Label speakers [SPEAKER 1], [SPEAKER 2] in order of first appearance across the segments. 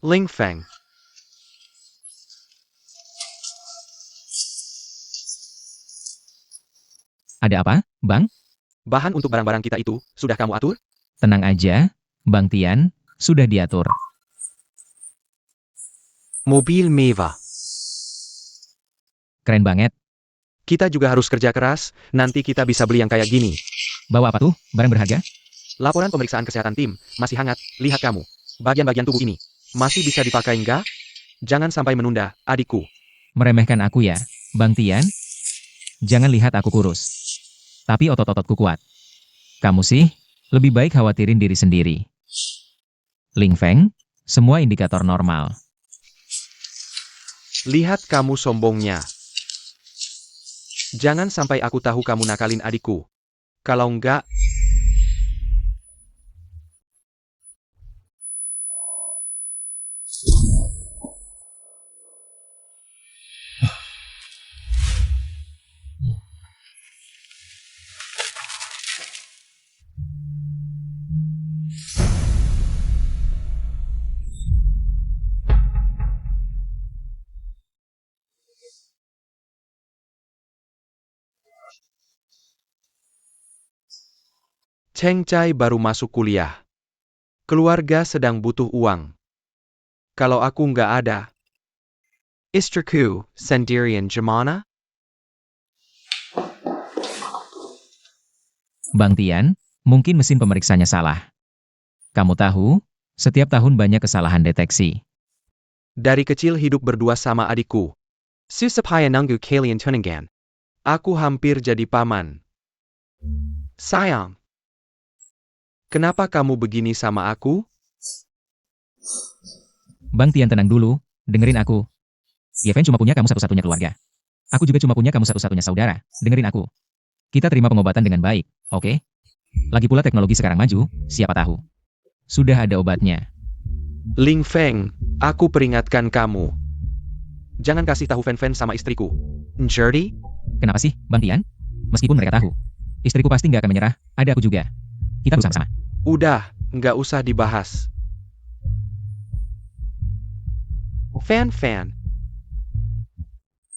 [SPEAKER 1] Ling Feng.
[SPEAKER 2] Ada apa, Bang?
[SPEAKER 1] Bahan untuk barang-barang kita itu, sudah kamu atur?
[SPEAKER 2] Tenang aja, Bang Tian, sudah diatur.
[SPEAKER 1] Mobil mewah.
[SPEAKER 2] Keren banget.
[SPEAKER 1] Kita juga harus kerja keras, nanti kita bisa beli yang kayak gini.
[SPEAKER 2] Bawa apa tuh, barang berharga?
[SPEAKER 1] Laporan pemeriksaan kesehatan tim, masih hangat, lihat kamu. Bagian-bagian tubuh ini, masih bisa dipakai nggak? Jangan sampai menunda, adikku.
[SPEAKER 2] Meremehkan aku ya, Bang Tian? Jangan lihat aku kurus. Tapi otot-ototku kuat. Kamu sih, lebih baik khawatirin diri sendiri. Ling Feng, semua indikator normal.
[SPEAKER 1] Lihat kamu sombongnya. Jangan sampai aku tahu kamu nakalin adikku. Kalau enggak, Cheng Chai baru masuk kuliah. Keluarga sedang butuh uang. Kalau aku nggak ada, istriku sendirian gimana?
[SPEAKER 2] Bang Tian, mungkin mesin pemeriksanya salah. Kamu tahu, setiap tahun banyak kesalahan deteksi.
[SPEAKER 1] Dari kecil hidup berdua sama adikku. Susapaya nunggu kalian tunangan. Aku hampir jadi paman. Sayang. Kenapa kamu begini sama aku?
[SPEAKER 2] Bang Tian tenang dulu, dengerin aku. Yeven cuma punya kamu satu-satunya keluarga. Aku juga cuma punya kamu satu-satunya saudara, dengerin aku. Kita terima pengobatan dengan baik, oke? Lagi pula teknologi sekarang maju, siapa tahu. Sudah ada obatnya.
[SPEAKER 1] Ling Feng, aku peringatkan kamu. Jangan kasih tahu Fen Fen sama istriku. Jadi,
[SPEAKER 2] Kenapa sih, Bang Tian? Meskipun mereka tahu, istriku pasti nggak akan menyerah, ada aku juga. Kita bersama-sama.
[SPEAKER 1] udah, nggak usah dibahas. Fan Fan.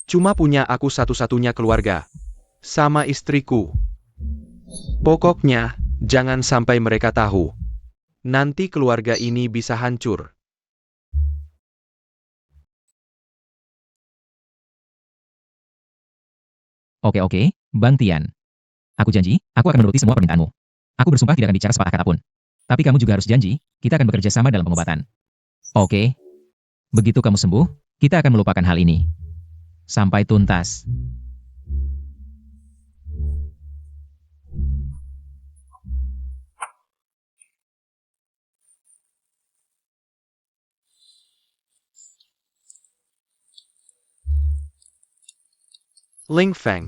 [SPEAKER 1] Cuma punya aku satu-satunya keluarga. Sama istriku. Pokoknya, jangan sampai mereka tahu. Nanti keluarga ini bisa hancur.
[SPEAKER 2] Oke, Bang Tian. Aku janji, aku akan menuruti semua permintaanmu. Aku bersumpah tidak akan bicara sepatah kata pun. Tapi kamu juga harus janji, kita akan bekerja sama dalam pengobatan. Oke, begitu kamu sembuh, kita akan melupakan hal ini. Sampai tuntas.
[SPEAKER 1] Ling Feng.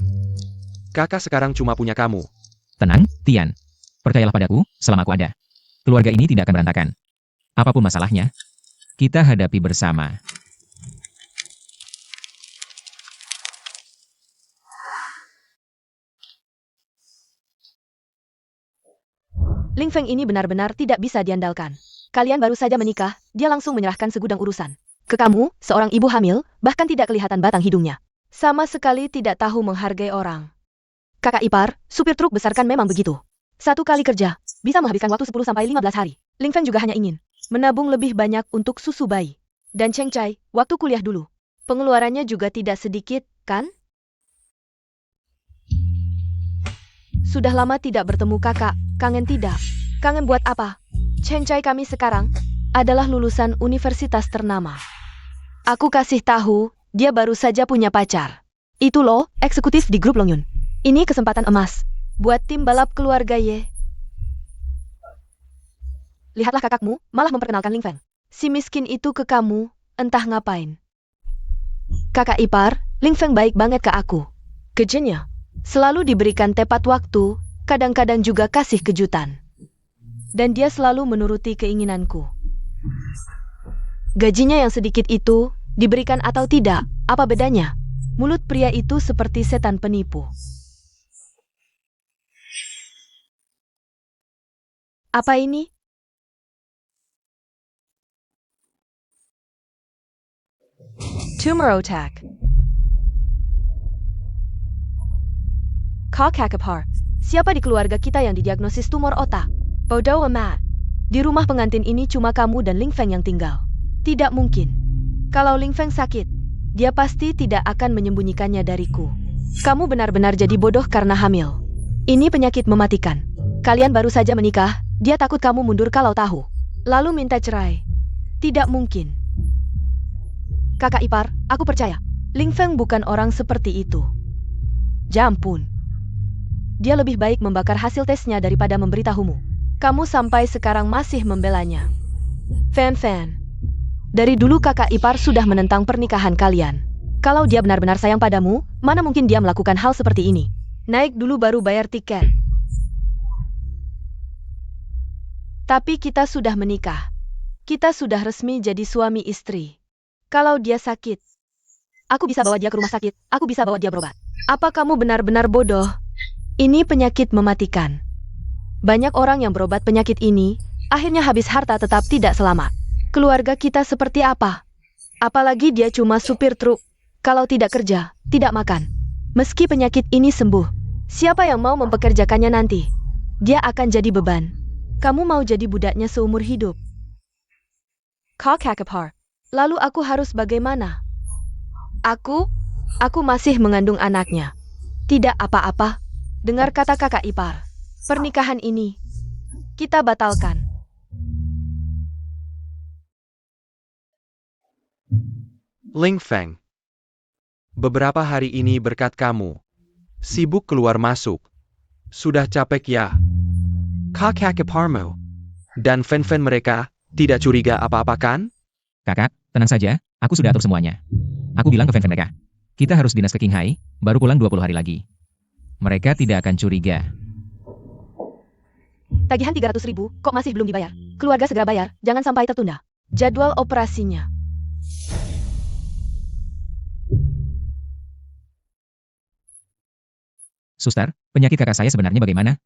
[SPEAKER 1] Kakak sekarang cuma punya kamu.
[SPEAKER 2] Tenang, Tian. Percayalah padaku, selama aku ada. Keluarga ini tidak akan berantakan. Apapun masalahnya, kita hadapi bersama.
[SPEAKER 3] Ling Feng ini benar-benar tidak bisa diandalkan. Kalian baru saja menikah, dia langsung menyerahkan segudang urusan. Ke kamu, seorang ibu hamil, bahkan tidak kelihatan batang hidungnya. Sama sekali tidak tahu menghargai orang. Kakak ipar, supir truk besar kan memang begitu. Satu kali kerja, bisa menghabiskan waktu 10-15 hari. Ling Feng juga hanya ingin menabung lebih banyak untuk susu bayi. Dan Cheng Chai, waktu kuliah dulu. Pengeluarannya juga tidak sedikit, kan? Sudah lama tidak bertemu kakak, kangen tidak? Kangen buat apa? Cheng Chai kami sekarang adalah lulusan universitas ternama. Aku kasih tahu, dia baru saja punya pacar. Itu loh, eksekutif di grup Longyun. Ini kesempatan emas buat tim balap keluarga Ye. Lihatlah kakakmu, malah memperkenalkan Ling Feng. Si miskin itu ke kamu, entah ngapain. Kakak ipar, Ling Feng baik banget ke aku. Kerjanya selalu diberikan tepat waktu, kadang-kadang juga kasih kejutan. Dan dia selalu menuruti keinginanku. Gajinya yang sedikit itu, diberikan atau tidak, apa bedanya? Mulut pria itu seperti setan penipu. Apa ini? Tumor otak. Kakakapar. Siapa di keluarga kita yang didiagnosis tumor otak? Bodoh amat. Di rumah pengantin ini cuma kamu dan Ling Feng yang tinggal. Tidak mungkin. Kalau Ling Feng sakit, dia pasti tidak akan menyembunyikannya dariku. Kamu benar-benar jadi bodoh karena hamil. Ini penyakit mematikan. Kalian baru saja menikah, dia takut kamu mundur kalau tahu. Lalu minta cerai. Tidak mungkin. Kakak ipar, aku percaya. Ling Feng bukan orang seperti itu. Jampun. Dia lebih baik membakar hasil tesnya daripada memberitahumu. Kamu sampai sekarang masih membelanya. Fan. Dari dulu kakak ipar sudah menentang pernikahan kalian. Kalau dia benar-benar sayang padamu, mana mungkin dia melakukan hal seperti ini? Naik dulu baru bayar tiket. Tapi kita sudah menikah. Kita sudah resmi jadi suami istri. Kalau dia sakit, aku bisa bawa dia ke rumah sakit, aku bisa bawa dia berobat. Apa kamu benar-benar bodoh? Ini penyakit mematikan. Banyak orang yang berobat penyakit ini, akhirnya habis harta tetap tidak selamat. Keluarga kita seperti apa? Apalagi dia cuma supir truk. Kalau tidak kerja, tidak makan. Meski penyakit ini sembuh, siapa yang mau mempekerjakannya nanti? Dia akan jadi beban. Kamu mau jadi budaknya seumur hidup. Kakakapar. Lalu aku harus bagaimana? Aku masih mengandung anaknya. Tidak apa-apa. Dengar kata kakak ipar. Pernikahan ini, kita batalkan.
[SPEAKER 1] Ling Feng. Beberapa hari ini berkat kamu. Sibuk keluar masuk. Sudah capek ya? Kakakaparmu. Dan fan-fan mereka, tidak curiga apa-apa kan?
[SPEAKER 2] Kakak, tenang saja, aku sudah atur semuanya. Aku bilang ke fan mereka, kita harus dinas ke Qinghai, baru pulang 20 hari lagi. Mereka tidak akan curiga.
[SPEAKER 3] Tagihan 300.000, kok masih belum dibayar? Keluarga segera bayar, jangan sampai tertunda. Jadwal operasinya.
[SPEAKER 2] Suster, penyakit kakak saya sebenarnya bagaimana?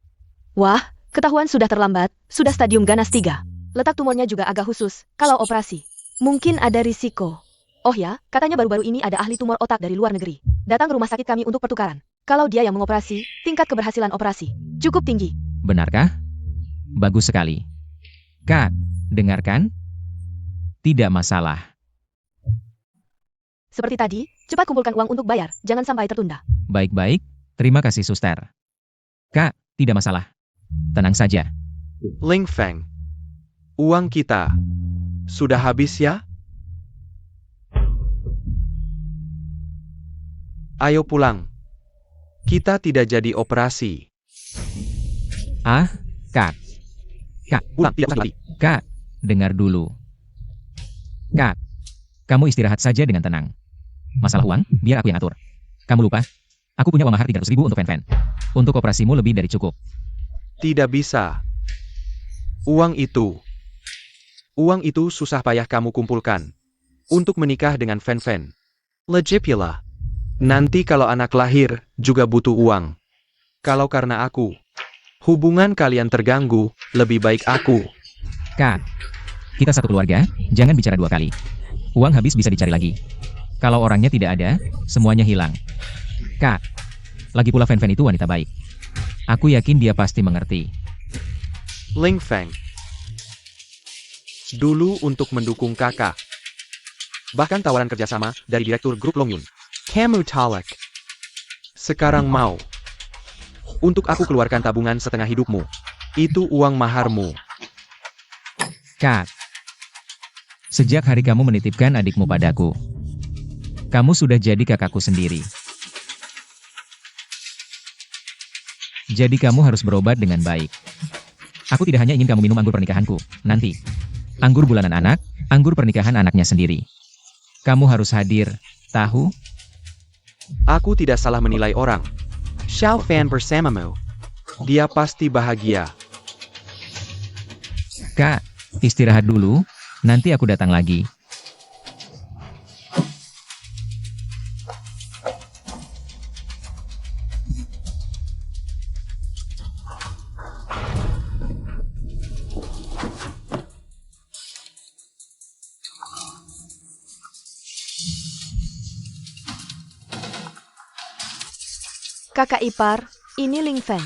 [SPEAKER 3] Wah, ketahuan sudah terlambat, sudah stadium ganas 3. Letak tumornya juga agak khusus, kalau operasi. Mungkin ada risiko. Oh ya, katanya baru-baru ini ada ahli tumor otak dari luar negeri. Datang ke rumah sakit kami untuk pertukaran. Kalau dia yang mengoperasi, tingkat keberhasilan operasi cukup tinggi.
[SPEAKER 2] Benarkah? Bagus sekali. Kak, dengarkan? Tidak masalah.
[SPEAKER 3] Seperti tadi, cepat kumpulkan uang untuk bayar, jangan sampai tertunda.
[SPEAKER 2] Baik-baik, terima kasih suster. Kak, tidak masalah. Tenang saja.
[SPEAKER 1] Ling Feng. Uang kita sudah habis ya? Ayo pulang. Kita tidak jadi operasi.
[SPEAKER 2] Ah, Kak. Kak,
[SPEAKER 1] Pulang, tidak usah lari.
[SPEAKER 2] Kak, dengar dulu. Kak, kamu istirahat saja dengan tenang. Masalah uang, biar aku yang atur. Kamu lupa? Aku punya uang mahar 300.000 untuk fan-fan. Untuk operasimu lebih dari cukup.
[SPEAKER 1] Tidak bisa. Uang itu susah payah kamu kumpulkan. Untuk menikah dengan fan-fan. Lejipila. Nanti kalau anak lahir, juga butuh uang. Kalau karena aku, hubungan kalian terganggu, lebih baik aku.
[SPEAKER 2] Kak, kita satu keluarga, jangan bicara dua kali. Uang habis bisa dicari lagi. Kalau orangnya tidak ada, semuanya hilang. Kak, lagi pula fan-fan itu wanita baik. Aku yakin dia pasti mengerti.
[SPEAKER 1] Ling Feng. Dulu untuk mendukung kakak. Bahkan tawaran kerjasama dari direktur grup Longyun. Kamu talak. Sekarang mau. Untuk aku keluarkan tabungan setengah hidupmu. Itu uang maharmu.
[SPEAKER 2] Kak, sejak hari kamu menitipkan adikmu padaku, kamu sudah jadi kakakku sendiri. Jadi kamu harus berobat dengan baik. Aku tidak hanya ingin kamu minum anggur pernikahanku, nanti. Anggur bulanan anak, anggur pernikahan anaknya sendiri. Kamu harus hadir, tahu?
[SPEAKER 1] Aku tidak salah menilai orang. Xiao Fan bersamamu. Dia pasti bahagia.
[SPEAKER 2] Kak, istirahat dulu, nanti aku datang lagi.
[SPEAKER 3] Kakak ipar, ini Ling Feng.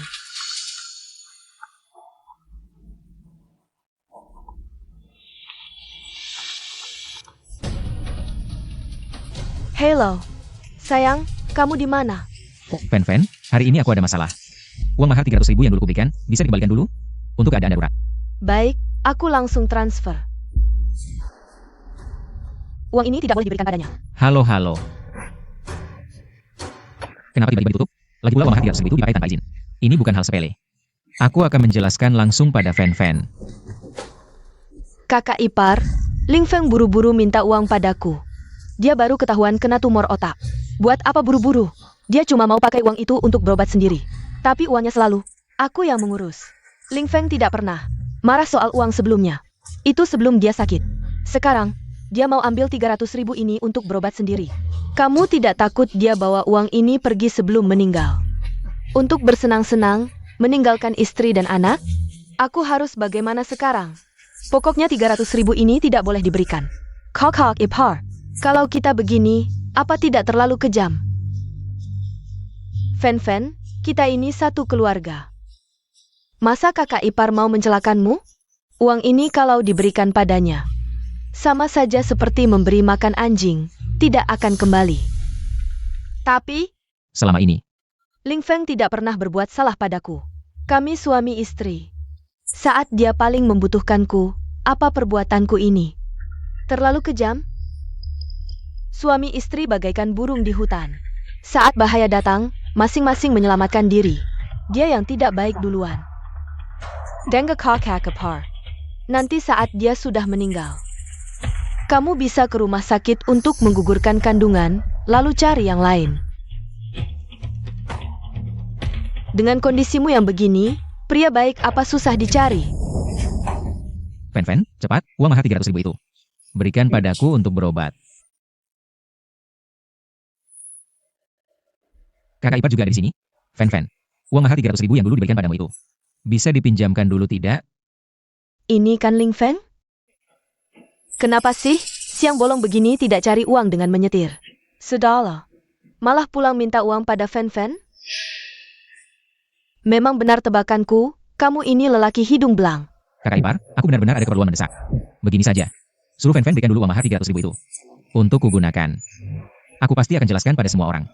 [SPEAKER 3] Halo. Sayang, kamu di mana?
[SPEAKER 2] Fen, hari ini aku ada masalah. Uang mahar 300.000 yang dulu kuberikan, bisa dikembalikan dulu? Untuk keadaan darurat.
[SPEAKER 3] Baik, aku langsung transfer. Uang ini tidak boleh diberikan padanya.
[SPEAKER 2] Halo. Kenapa tiba-tiba ditutup? Lagi pula uang mahar 300.000 itu dipakai tanpa izin. Ini bukan hal sepele. Aku akan menjelaskan langsung pada Fen.
[SPEAKER 3] Kakak ipar, Ling Feng buru-buru minta uang padaku. Dia baru ketahuan kena tumor otak. Buat apa buru-buru? Dia cuma mau pakai uang itu untuk berobat sendiri. Tapi uangnya selalu aku yang mengurus. Ling Feng tidak pernah marah soal uang sebelumnya. Itu sebelum dia sakit. Sekarang, dia mau ambil 300.000 ini untuk berobat sendiri. Kamu tidak takut dia bawa uang ini pergi sebelum meninggal? Untuk bersenang-senang, meninggalkan istri dan anak? Aku harus bagaimana sekarang? Pokoknya 300.000 ini tidak boleh diberikan. Kakak ipar, kalau kita begini, apa tidak terlalu kejam? Fen, kita ini satu keluarga. Masa kakak ipar mau mencelakanmu? Uang ini kalau diberikan padanya, sama saja seperti memberi makan anjing, tidak akan kembali. Tapi,
[SPEAKER 2] Selama ini,
[SPEAKER 3] Ling Feng tidak pernah berbuat salah padaku. Kami suami istri. Saat dia paling membutuhkanku, apa perbuatanku ini? Terlalu kejam? Suami istri bagaikan burung di hutan. Saat bahaya datang, masing-masing menyelamatkan diri. Dia yang tidak baik duluan. Dengar kakak ipar. Nanti saat dia sudah meninggal, kamu bisa ke rumah sakit untuk menggugurkan kandungan, lalu cari yang lain. Dengan kondisimu yang begini, pria baik apa susah dicari?
[SPEAKER 2] Fen, cepat, uang mahar 300.000 itu. Berikan padaku untuk berobat. Kakak ipar juga ada di sini. Fen, uang mahar 300.000 yang dulu diberikan padamu itu. Bisa dipinjamkan dulu tidak?
[SPEAKER 3] Ini kan Ling Feng? Kenapa sih, siang bolong begini tidak cari uang dengan menyetir? Sudahlah. Malah pulang minta uang pada Fen? Memang benar tebakanku, kamu ini lelaki hidung belang.
[SPEAKER 2] Kakak ipar, aku benar-benar ada keperluan mendesak. Begini saja. Suruh Fen berikan dulu uang mahar 300.000 itu. Untuk kugunakan. Aku pasti akan jelaskan pada semua orang.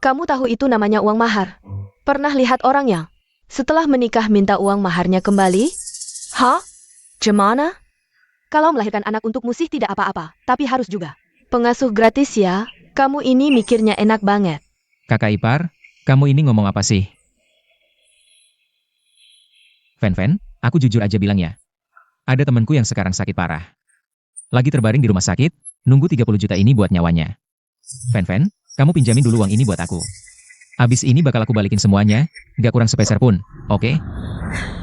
[SPEAKER 3] Kamu tahu itu namanya uang mahar? Pernah lihat orangnya? Setelah menikah minta uang maharnya kembali? Hah? Gimana? Kalau melahirkan anak untukmu sih tidak apa-apa, tapi harus juga. Pengasuh gratis ya, kamu ini mikirnya enak banget.
[SPEAKER 2] Kakak ipar, kamu ini ngomong apa sih? Fen, aku jujur aja bilang ya. Ada temanku yang sekarang sakit parah. Lagi terbaring di rumah sakit, nunggu 30 juta ini buat nyawanya. Fen, kamu pinjamin dulu uang ini buat aku. Abis ini bakal aku balikin semuanya, gak kurang sepeser pun, oke?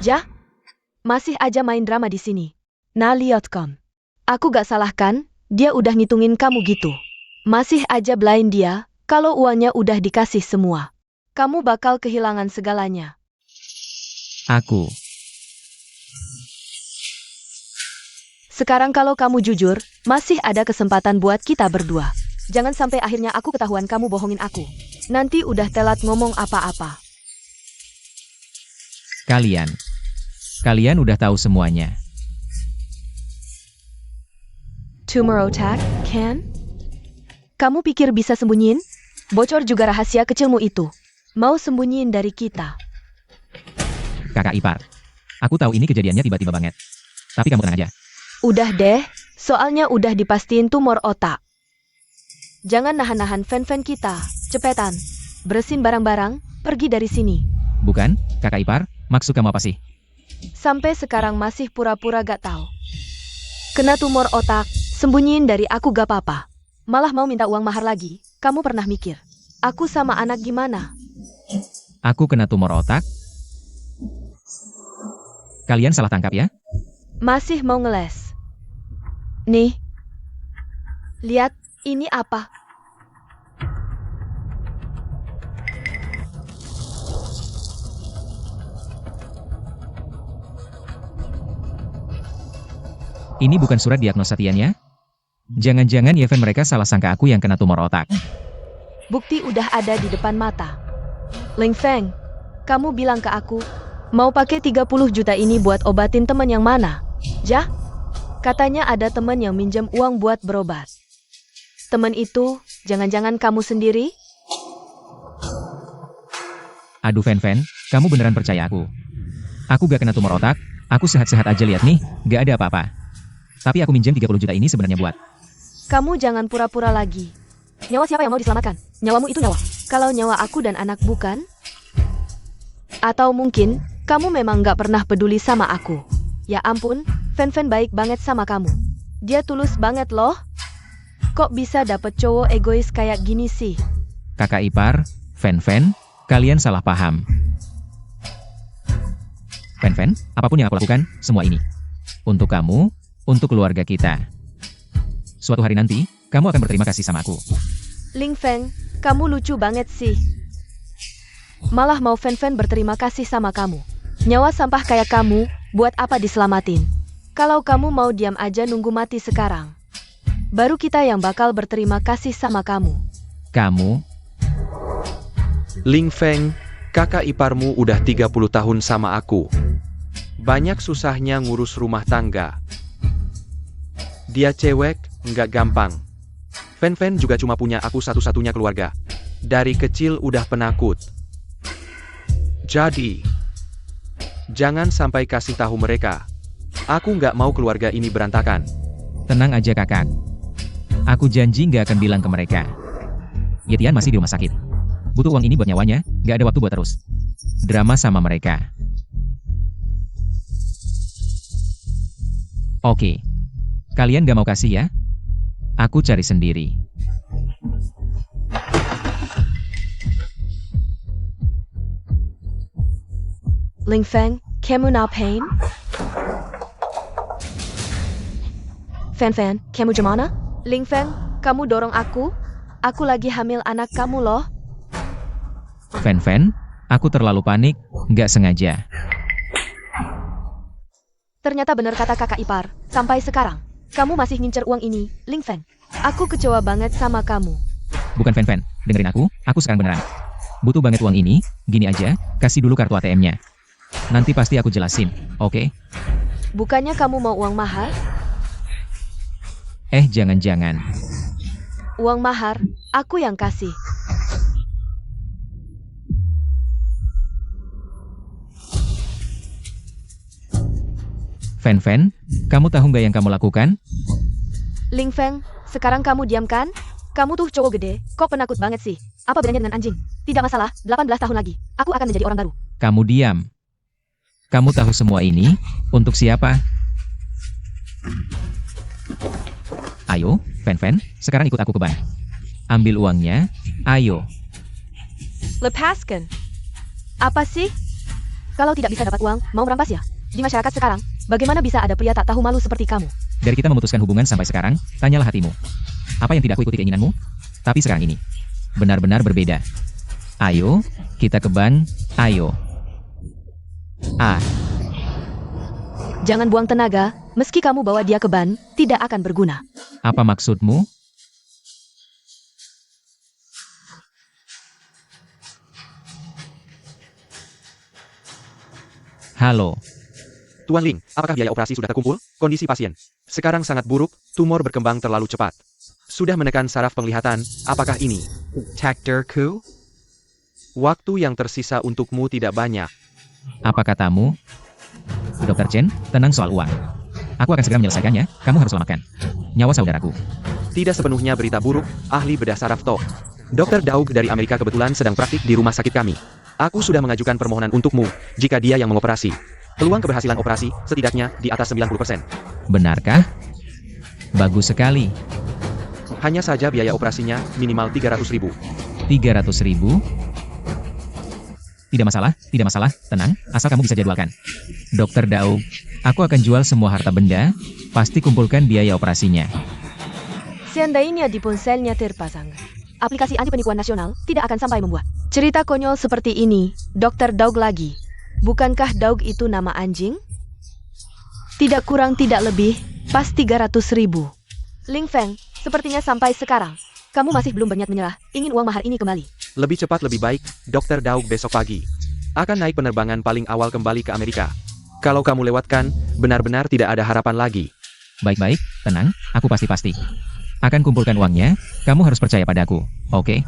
[SPEAKER 3] Jah, masih aja main drama di sini. Nah lihat kan. Aku gak salah kan, dia udah ngitungin kamu gitu. Masih aja blind dia, kalau uangnya udah dikasih semua. Kamu bakal kehilangan segalanya.
[SPEAKER 2] Aku.
[SPEAKER 3] Sekarang kalau kamu jujur, masih ada kesempatan buat kita berdua. Jangan sampai akhirnya aku ketahuan kamu bohongin aku. Nanti udah telat ngomong apa-apa.
[SPEAKER 2] Kalian udah tahu semuanya.
[SPEAKER 3] Tumor otak, kan? Kamu pikir bisa sembunyiin? Bocor juga rahasia kecilmu itu. Mau sembunyiin dari kita.
[SPEAKER 2] Kakak ipar. Aku tahu ini kejadiannya tiba-tiba banget. Tapi kamu tenang aja.
[SPEAKER 3] Udah deh, soalnya udah dipastiin tumor otak. Jangan nahan-nahan fan-fan kita. Cepetan. Beresin barang-barang, pergi dari sini.
[SPEAKER 2] Bukan, kakak ipar, maksud kamu apa sih?
[SPEAKER 3] Sampai sekarang masih pura-pura gak tahu. Kena tumor otak, sembunyiin dari aku gak apa-apa. Malah mau minta uang mahar lagi, kamu pernah mikir? Aku sama anak gimana?
[SPEAKER 2] Aku kena tumor otak? Kalian salah tangkap ya?
[SPEAKER 3] Masih mau ngeles? Nih. Lihat, ini apa?
[SPEAKER 2] Ini bukan surat diagnosa Tian ya? Jangan-jangan Yeven mereka salah sangka aku yang kena tumor otak.
[SPEAKER 3] Bukti udah ada di depan mata. Ling Feng, kamu bilang ke aku, mau pakai 30 juta ini buat obatin teman yang mana? Jah? Katanya ada teman yang minjem uang buat berobat. Teman itu, jangan-jangan kamu sendiri?
[SPEAKER 2] Aduh Fen, kamu beneran percaya aku? Aku gak kena tumor otak, aku sehat-sehat aja lihat nih, gak ada apa-apa. Tapi aku minjem 30 juta ini sebenarnya buat.
[SPEAKER 3] Kamu jangan pura-pura lagi. Nyawa siapa yang mau diselamatkan? Nyawamu itu nyawa. Kalau nyawa aku dan anak bukan? Atau mungkin, kamu memang gak pernah peduli sama aku. Ya ampun, Fen baik banget sama kamu. Dia tulus banget loh. Kok bisa dapet cowok egois kayak gini sih?
[SPEAKER 2] Kakak ipar, Fen, kalian salah paham. Fen, apapun yang aku lakukan, semua ini. Untuk kamu, untuk keluarga kita. Suatu hari nanti, kamu akan berterima kasih sama aku.
[SPEAKER 3] Ling Feng, kamu lucu banget sih. Malah mau Fen berterima kasih sama kamu. Nyawa sampah kayak kamu, buat apa diselamatin? Kalau kamu mau diam aja nunggu mati sekarang, baru kita yang bakal berterima kasih sama kamu.
[SPEAKER 2] Kamu,
[SPEAKER 1] Ling Feng, kakak iparmu udah 30 tahun sama aku. Banyak susahnya ngurus rumah tangga. Dia cewek, nggak gampang. Fen juga cuma punya aku satu-satunya keluarga. Dari kecil udah penakut. Jadi, jangan sampai kasih tahu mereka. Aku nggak mau keluarga ini berantakan.
[SPEAKER 2] tenang aja kakak. Aku janji nggak akan bilang ke mereka. Yetian masih di rumah sakit. Butuh uang ini buat nyawanya, nggak ada waktu buat terus drama sama mereka. Oke. Kalian gak mau kasih ya? Aku cari sendiri.
[SPEAKER 3] Ling Feng, kamu ngapain? Fen, kamu gimana? Ling Feng, kamu dorong aku? Aku lagi hamil anak kamu loh.
[SPEAKER 2] Fen, aku terlalu panik, nggak sengaja.
[SPEAKER 3] Ternyata benar kata kakak ipar, sampai sekarang, kamu masih ngincer uang ini, Ling Feng. Aku kecewa banget sama kamu.
[SPEAKER 2] Bukan Fen, dengerin aku sekarang beneran. Butuh banget uang ini, gini aja, kasih dulu kartu ATM-nya. Nanti pasti aku jelasin, oke?
[SPEAKER 3] Bukannya kamu mau uang mahar?
[SPEAKER 2] Jangan-jangan.
[SPEAKER 3] Uang mahar, aku yang kasih.
[SPEAKER 2] Fen, kamu tahu nggak yang kamu lakukan?
[SPEAKER 3] Ling Feng, sekarang kamu diam kan? Kamu tuh cowok gede, kok penakut banget sih? Apa bedanya dengan anjing? Tidak masalah, 18 tahun lagi, aku akan menjadi orang baru.
[SPEAKER 2] Kamu diam. Kamu tahu semua ini, untuk siapa? Ayo, Fen, sekarang ikut aku ke bank. Ambil uangnya, ayo.
[SPEAKER 3] Lepaskan. Apa sih? Kalau tidak bisa dapat uang, mau merampas ya? Di masyarakat sekarang, bagaimana bisa ada pria tak tahu malu seperti kamu?
[SPEAKER 2] Dari kita memutuskan hubungan sampai sekarang, tanyalah hatimu. Apa yang tidak aku ikuti keinginanmu? Tapi sekarang ini, benar-benar berbeda. Ayo, kita ke ban, ayo.
[SPEAKER 3] Jangan buang tenaga, meski kamu bawa dia ke ban, tidak akan berguna.
[SPEAKER 2] Apa maksudmu? Halo.
[SPEAKER 1] Tuan Ling, apakah biaya operasi sudah terkumpul? Kondisi pasien sekarang sangat buruk, tumor berkembang terlalu cepat. Sudah menekan saraf penglihatan, apakah ini takdirku? Waktu yang tersisa untukmu tidak banyak.
[SPEAKER 2] Apa katamu? Dr. Chen, tenang soal uang. Aku akan segera menyelesaikannya, kamu harus selamatkan nyawa saudaraku.
[SPEAKER 1] Tidak sepenuhnya berita buruk, ahli bedah saraf Tok. Dr. Daug dari Amerika kebetulan sedang praktik di rumah sakit kami. Aku sudah mengajukan permohonan untukmu, jika dia yang mengoperasi. Peluang keberhasilan operasi, setidaknya, di atas 90%.
[SPEAKER 2] Benarkah? Bagus sekali.
[SPEAKER 1] Hanya saja biaya operasinya, minimal 300.000.
[SPEAKER 2] 300.000? Tidak masalah, tenang, asal kamu bisa jadwalkan. Dr. Daug, aku akan jual semua harta benda, pasti kumpulkan biaya operasinya.
[SPEAKER 3] Seandainya di ponselnya terpasang aplikasi anti penipuan nasional, tidak akan sampai membuat cerita konyol seperti ini. Dr. Daug lagi. Bukankah Daug itu nama anjing? Tidak kurang tidak lebih, pas 300.000. Ling Feng, sepertinya sampai sekarang, kamu masih belum berniat menyerah, ingin uang mahar ini kembali.
[SPEAKER 1] Lebih cepat lebih baik, Dr. Daug besok pagi. Akan naik penerbangan paling awal kembali ke Amerika. Kalau kamu lewatkan, benar-benar tidak ada harapan lagi.
[SPEAKER 2] Baik-baik, tenang, aku pasti-pasti. Akan kumpulkan uangnya, kamu harus percaya padaku, oke?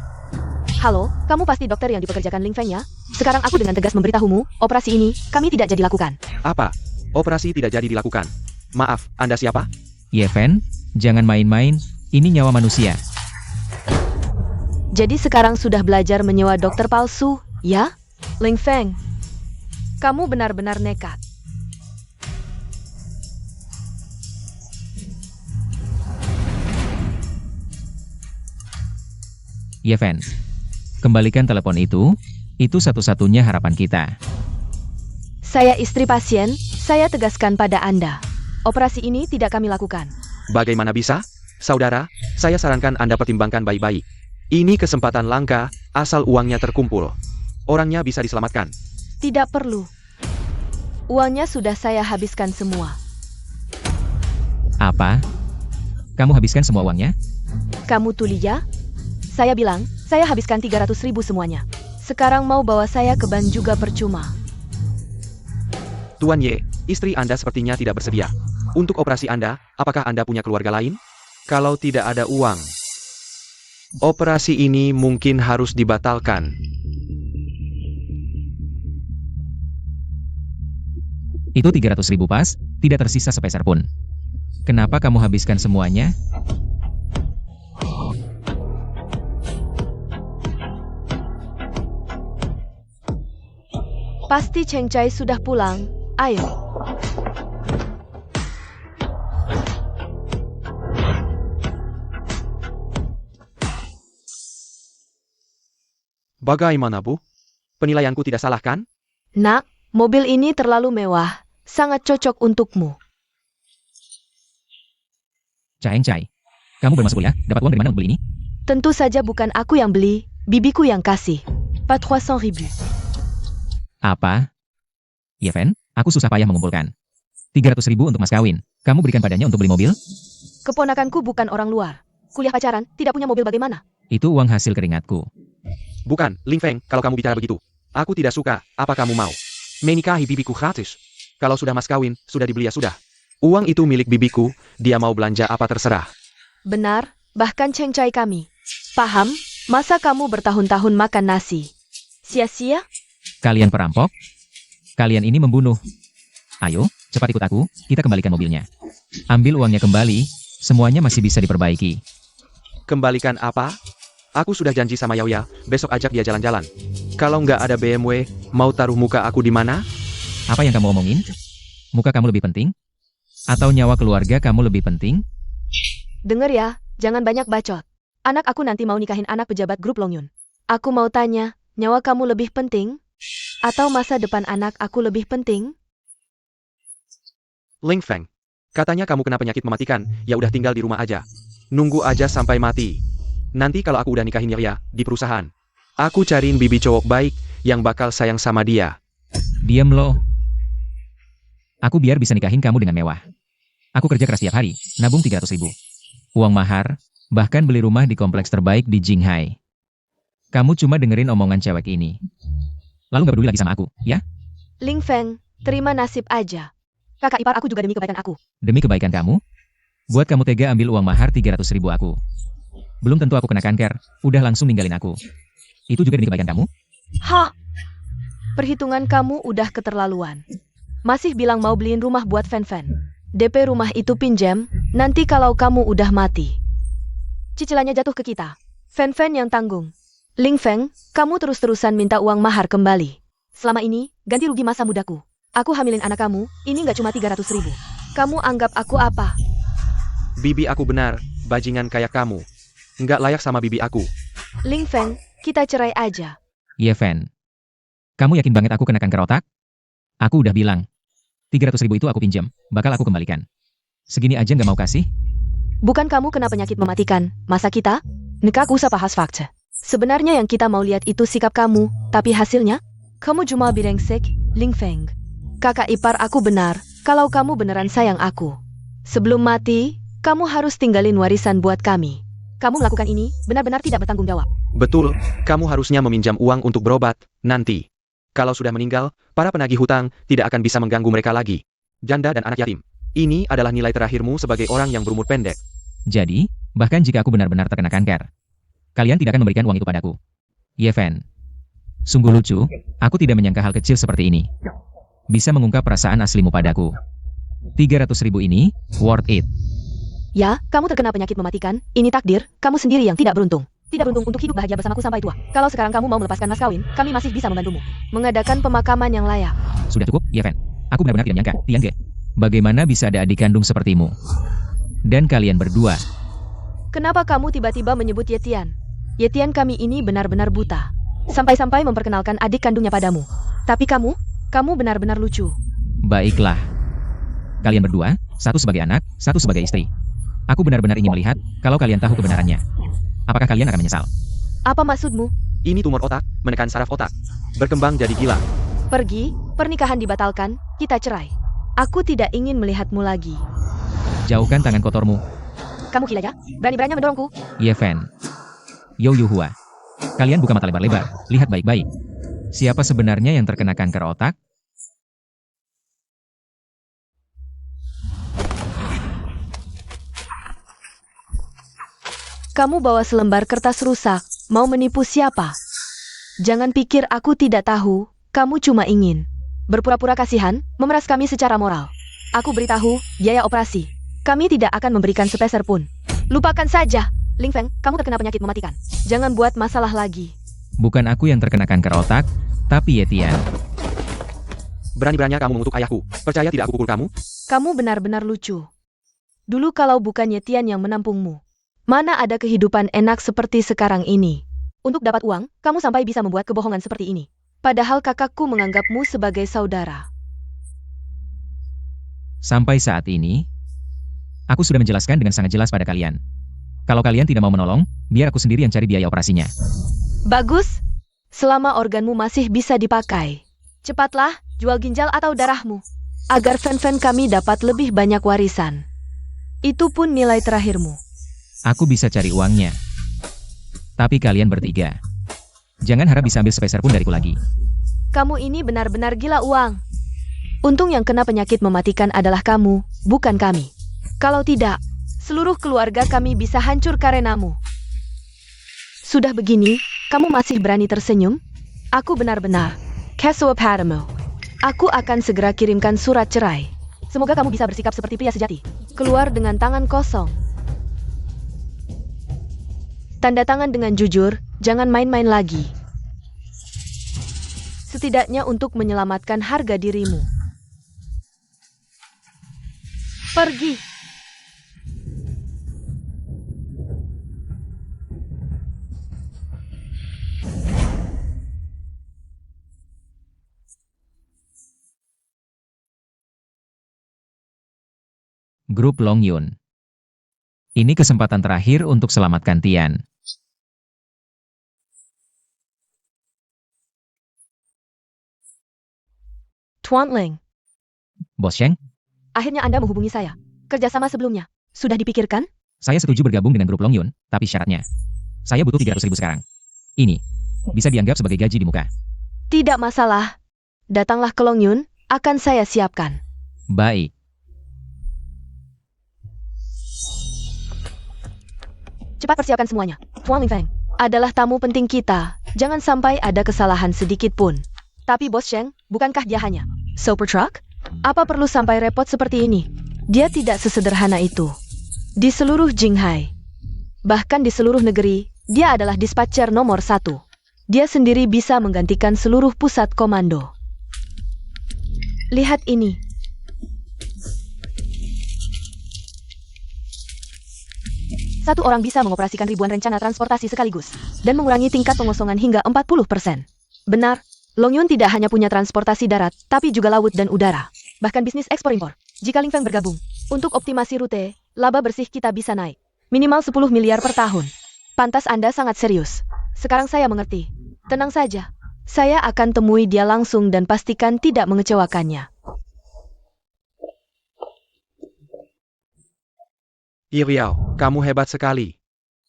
[SPEAKER 3] Halo, kamu pasti dokter yang dipekerjakan Ling Feng ya? Sekarang aku dengan tegas memberitahumu, operasi ini, kami tidak jadi lakukan.
[SPEAKER 1] Apa? Operasi tidak jadi dilakukan. Maaf, Anda siapa?
[SPEAKER 2] Yeven, jangan main-main, ini nyawa manusia.
[SPEAKER 3] Jadi sekarang sudah belajar menyewa dokter palsu, ya? Ling Feng, kamu benar-benar nekat.
[SPEAKER 2] Yeven, kembalikan telepon itu satu-satunya harapan kita.
[SPEAKER 3] Saya istri pasien, saya tegaskan pada Anda. Operasi ini tidak kami lakukan.
[SPEAKER 1] Bagaimana bisa? Saudara, saya sarankan Anda pertimbangkan baik-baik. Ini kesempatan langka, asal uangnya terkumpul. Orangnya bisa diselamatkan.
[SPEAKER 3] Tidak perlu. Uangnya sudah saya habiskan semua.
[SPEAKER 2] Apa? Kamu habiskan semua uangnya?
[SPEAKER 3] Kamu tuli ya? Saya bilang, saya habiskan 300.000 semuanya. Sekarang mau bawa saya ke ban juga percuma.
[SPEAKER 1] Tuan Ye, istri Anda sepertinya tidak bersedia. Untuk operasi Anda, apakah Anda punya keluarga lain? Kalau tidak ada uang, operasi ini mungkin harus dibatalkan.
[SPEAKER 2] Itu 300.000 pas, tidak tersisa sepeser pun. Kenapa kamu habiskan semuanya?
[SPEAKER 3] Pasti Cheng Chai sudah pulang. Ayo.
[SPEAKER 1] Bagaimana, Bu? Penilaianku tidak salah kan?
[SPEAKER 3] Nak, mobil ini terlalu mewah. Sangat cocok untukmu.
[SPEAKER 2] Cheng Chai, kamu bermasuk kuliah, dapat uang dari mana untuk beli ini?
[SPEAKER 3] Tentu saja bukan aku yang beli, bibiku yang kasih. Pas 300.000.
[SPEAKER 2] Apa? Yeven, aku susah payah mengumpulkan. 300.000 untuk mas kawin. Kamu berikan padanya untuk beli mobil?
[SPEAKER 3] Keponakanku bukan orang luar. Kuliah pacaran, tidak punya mobil bagaimana?
[SPEAKER 2] Itu uang hasil keringatku.
[SPEAKER 1] Bukan, Ling Feng, kalau kamu bicara begitu. Aku tidak suka, apa kamu mau? Menikahi bibiku gratis. Kalau sudah mas kawin, sudah dibeli ya sudah. Uang itu milik bibiku, dia mau belanja apa terserah.
[SPEAKER 3] Benar, bahkan Cheng Chai kami. Paham? Masa kamu bertahun-tahun makan nasi? Sia-sia?
[SPEAKER 2] Kalian perampok? Kalian ini membunuh. Ayo, cepat ikut aku, kita kembalikan mobilnya. Ambil uangnya kembali, semuanya masih bisa diperbaiki.
[SPEAKER 1] Kembalikan apa? Aku sudah janji sama Yaoya, besok ajak dia jalan-jalan. Kalau nggak ada BMW, mau taruh muka aku di mana?
[SPEAKER 2] Apa yang kamu omongin? Muka kamu lebih penting? Atau nyawa keluarga kamu lebih penting?
[SPEAKER 3] Dengar ya, jangan banyak bacot. Anak aku nanti mau nikahin anak pejabat grup Longyun. Aku mau tanya, nyawa kamu lebih penting? Atau masa depan anak aku lebih penting?
[SPEAKER 1] Ling Feng, katanya kamu kena penyakit mematikan, ya udah tinggal di rumah aja. Nunggu aja sampai mati. Nanti kalau aku udah nikahin Yaoya, di perusahaan, aku cariin bibi cowok baik, yang bakal sayang sama dia.
[SPEAKER 2] Diam lo. Aku biar bisa nikahin kamu dengan mewah. Aku kerja keras tiap hari, nabung 300.000. Uang mahar, bahkan beli rumah di kompleks terbaik di Jinghai. Kamu cuma dengerin omongan cewek ini. Lalu gak peduli lagi sama aku, ya?
[SPEAKER 3] Ling Feng, terima nasib aja. Kakak ipar aku juga demi kebaikan aku.
[SPEAKER 2] Demi kebaikan kamu? Buat kamu tega ambil uang mahar 300.000 aku. Belum tentu aku kena kanker, udah langsung ninggalin aku. Itu juga demi kebaikan kamu?
[SPEAKER 3] Ha! Perhitungan kamu udah keterlaluan. Masih bilang mau beliin rumah buat Fan-Fan. DP rumah itu pinjam, nanti kalau kamu udah mati. Cicilannya jatuh ke kita. Fan-Fan yang tanggung. Ling Feng, kamu terus-terusan minta uang mahar kembali. Selama ini, ganti rugi masa mudaku. Aku hamilin anak kamu, ini nggak cuma 300.000. Kamu anggap aku apa?
[SPEAKER 1] Bibi aku benar, bajingan kayak kamu. Nggak layak sama bibi aku.
[SPEAKER 3] Ling Feng, kita cerai aja.
[SPEAKER 2] Yeven. Kamu yakin banget aku kena kanker otak? Aku udah bilang. 300.000 itu aku pinjam, bakal aku kembalikan. Segini aja nggak mau kasih?
[SPEAKER 3] Bukan kamu kena penyakit mematikan, masa kita? Nikah usah bahas fakta. Sebenarnya yang kita mau lihat itu sikap kamu, tapi hasilnya? Kamu cuma birengsek, Ling Feng. Kakak ipar aku benar, kalau kamu beneran sayang aku. Sebelum mati, kamu harus tinggalin warisan buat kami. Kamu melakukan ini, benar-benar tidak bertanggung jawab.
[SPEAKER 1] Betul, kamu harusnya meminjam uang untuk berobat, nanti. Kalau sudah meninggal, para penagih hutang tidak akan bisa mengganggu mereka lagi. Janda dan anak yatim. Ini adalah nilai terakhirmu sebagai orang yang berumur pendek.
[SPEAKER 2] Jadi, bahkan jika aku benar-benar terkena kanker, kalian tidak akan memberikan uang itu padaku. Yeven. Sungguh lucu, aku tidak menyangka hal kecil seperti ini. Bisa mengungkap perasaan aslimu padaku. 300.000 ini, worth it.
[SPEAKER 3] Ya, kamu terkena penyakit mematikan, ini takdir, kamu sendiri yang tidak beruntung. Tidak beruntung untuk hidup bahagia bersamaku sampai tua. Kalau sekarang kamu mau melepaskan mas kawin, kami masih bisa membantumu. Mengadakan pemakaman yang layak.
[SPEAKER 2] Sudah cukup, Yeven. Aku benar-benar tidak menyangka, Tiange. Bagaimana bisa ada adik kandung sepertimu? Dan kalian berdua.
[SPEAKER 3] Kenapa kamu tiba-tiba menyebut Yetian? Yetian kami ini benar-benar buta. Sampai-sampai memperkenalkan adik kandungnya padamu. Tapi kamu benar-benar lucu.
[SPEAKER 2] Baiklah. Kalian berdua, satu sebagai anak, satu sebagai istri. Aku benar-benar ingin melihat, kalau kalian tahu kebenarannya. Apakah kalian akan menyesal?
[SPEAKER 3] Apa maksudmu?
[SPEAKER 1] Ini tumor otak, menekan saraf otak. Berkembang jadi gila.
[SPEAKER 3] Pergi, pernikahan dibatalkan, kita cerai. Aku tidak ingin melihatmu lagi.
[SPEAKER 2] Jauhkan tangan kotormu,
[SPEAKER 3] Kamu gila ya? Berani-beraninya mendorongku.
[SPEAKER 2] Yeven. Yo Yuhua. Kalian buka mata lebar-lebar, lihat baik-baik. Siapa sebenarnya yang terkena kanker otak?
[SPEAKER 3] Kamu bawa selembar kertas rusak, mau menipu siapa? Jangan pikir aku tidak tahu, kamu cuma ingin berpura-pura kasihan, memeras kami secara moral. Aku beritahu, biaya operasi. Kami tidak akan memberikan sepeser pun. Lupakan saja. Ling Feng, kamu terkena penyakit mematikan. Jangan buat masalah lagi.
[SPEAKER 2] Bukan aku yang terkena kanker otak, tapi Yetian.
[SPEAKER 1] Berani-beraninya kamu mengutuk ayahku. Percaya tidak aku pukul kamu?
[SPEAKER 3] Kamu benar-benar lucu. Dulu kalau bukan Yetian yang menampungmu, mana ada kehidupan enak seperti sekarang ini. Untuk dapat uang, kamu sampai bisa membuat kebohongan seperti ini. Padahal kakakku menganggapmu sebagai saudara.
[SPEAKER 2] Sampai saat ini, aku sudah menjelaskan dengan sangat jelas pada kalian. Kalau kalian tidak mau menolong, biar aku sendiri yang cari biaya operasinya.
[SPEAKER 3] Bagus. Selama organmu masih bisa dipakai. Cepatlah, jual ginjal atau darahmu. Agar fan-fan kami dapat lebih banyak warisan. Itu pun nilai terakhirmu.
[SPEAKER 2] Aku bisa cari uangnya. Tapi kalian bertiga, jangan harap bisa ambil sepeser pun dariku lagi.
[SPEAKER 3] Kamu ini benar-benar gila uang. Untung yang kena penyakit mematikan adalah kamu, bukan kami. Kalau tidak, seluruh keluarga kami bisa hancur karenamu. Sudah begini, kamu masih berani tersenyum? Aku benar-benar Kesoa padamu. Aku akan segera kirimkan surat cerai. Semoga kamu bisa bersikap seperti pria sejati. Keluar dengan tangan kosong. Tanda tangan dengan jujur, jangan main-main lagi. Setidaknya untuk menyelamatkan harga dirimu. Pergi.
[SPEAKER 2] Grup Long Yun. Ini kesempatan terakhir untuk selamatkan Tian.
[SPEAKER 3] Tuan Ling,
[SPEAKER 2] Bos Sheng,
[SPEAKER 3] akhirnya Anda menghubungi saya. Kerjasama sebelumnya, sudah dipikirkan?
[SPEAKER 2] saya setuju bergabung dengan grup Long Yun, tapi syaratnya, saya butuh 300.000 sekarang. Ini, bisa dianggap sebagai gaji di muka.
[SPEAKER 3] Tidak masalah. Datanglah ke Long Yun, akan saya siapkan.
[SPEAKER 2] Baik.
[SPEAKER 3] Cepat persiapkan semuanya. Tuan Ling Feng adalah tamu penting kita. Jangan sampai ada kesalahan sedikit pun. Tapi Bos Sheng, bukankah dia hanya super truck? Apa perlu sampai repot seperti ini? Dia tidak sesederhana itu. Di seluruh Jinghai, bahkan di seluruh negeri, dia adalah dispatcher nomor 1. Dia sendiri bisa menggantikan seluruh pusat komando. Lihat ini. Satu orang bisa mengoperasikan ribuan rencana transportasi sekaligus dan mengurangi tingkat pengosongan hingga 40%. Benar, Long Yun tidak hanya punya transportasi darat, tapi juga laut dan udara. Bahkan bisnis ekspor-impor. Jika Ling Feng bergabung, untuk optimasi rute, laba bersih kita bisa naik. Minimal 10 miliar per tahun. Pantas Anda sangat serius. Sekarang saya mengerti. Tenang saja. Saya akan temui dia langsung dan pastikan tidak mengecewakannya.
[SPEAKER 1] Iriao, kamu hebat sekali.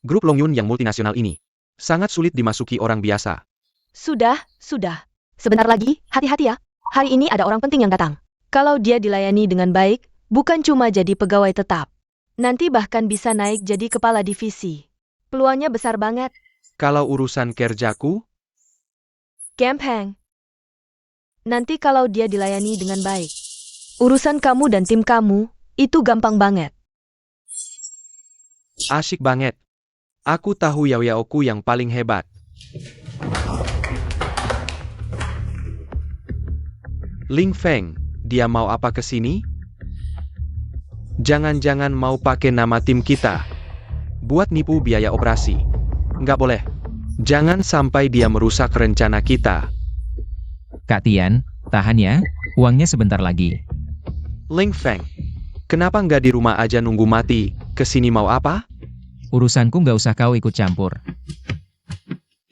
[SPEAKER 1] Grup Long Yun yang multinasional ini. Sangat sulit dimasuki orang biasa.
[SPEAKER 3] Sudah. Sebentar lagi, hati-hati ya. Hari ini ada orang penting yang datang. Kalau dia dilayani dengan baik, bukan cuma jadi pegawai tetap. Nanti bahkan bisa naik jadi kepala divisi. Peluangnya besar banget.
[SPEAKER 1] Kalau urusan kerjaku,
[SPEAKER 3] Gampang. Nanti kalau dia dilayani dengan baik. Urusan kamu dan tim kamu, itu gampang banget.
[SPEAKER 1] asyik banget. Aku tahu Yaoyaoku yang paling hebat. Ling Feng, dia mau apa ke sini? Jangan-jangan mau pakai nama tim kita. Buat nipu biaya operasi. Nggak boleh. Jangan sampai dia merusak rencana kita.
[SPEAKER 2] Kak Tian, tahan ya, uangnya sebentar lagi.
[SPEAKER 1] Ling Feng, kenapa nggak di rumah aja nunggu mati? Kesini mau apa?
[SPEAKER 2] Urusanku nggak usah kau ikut campur.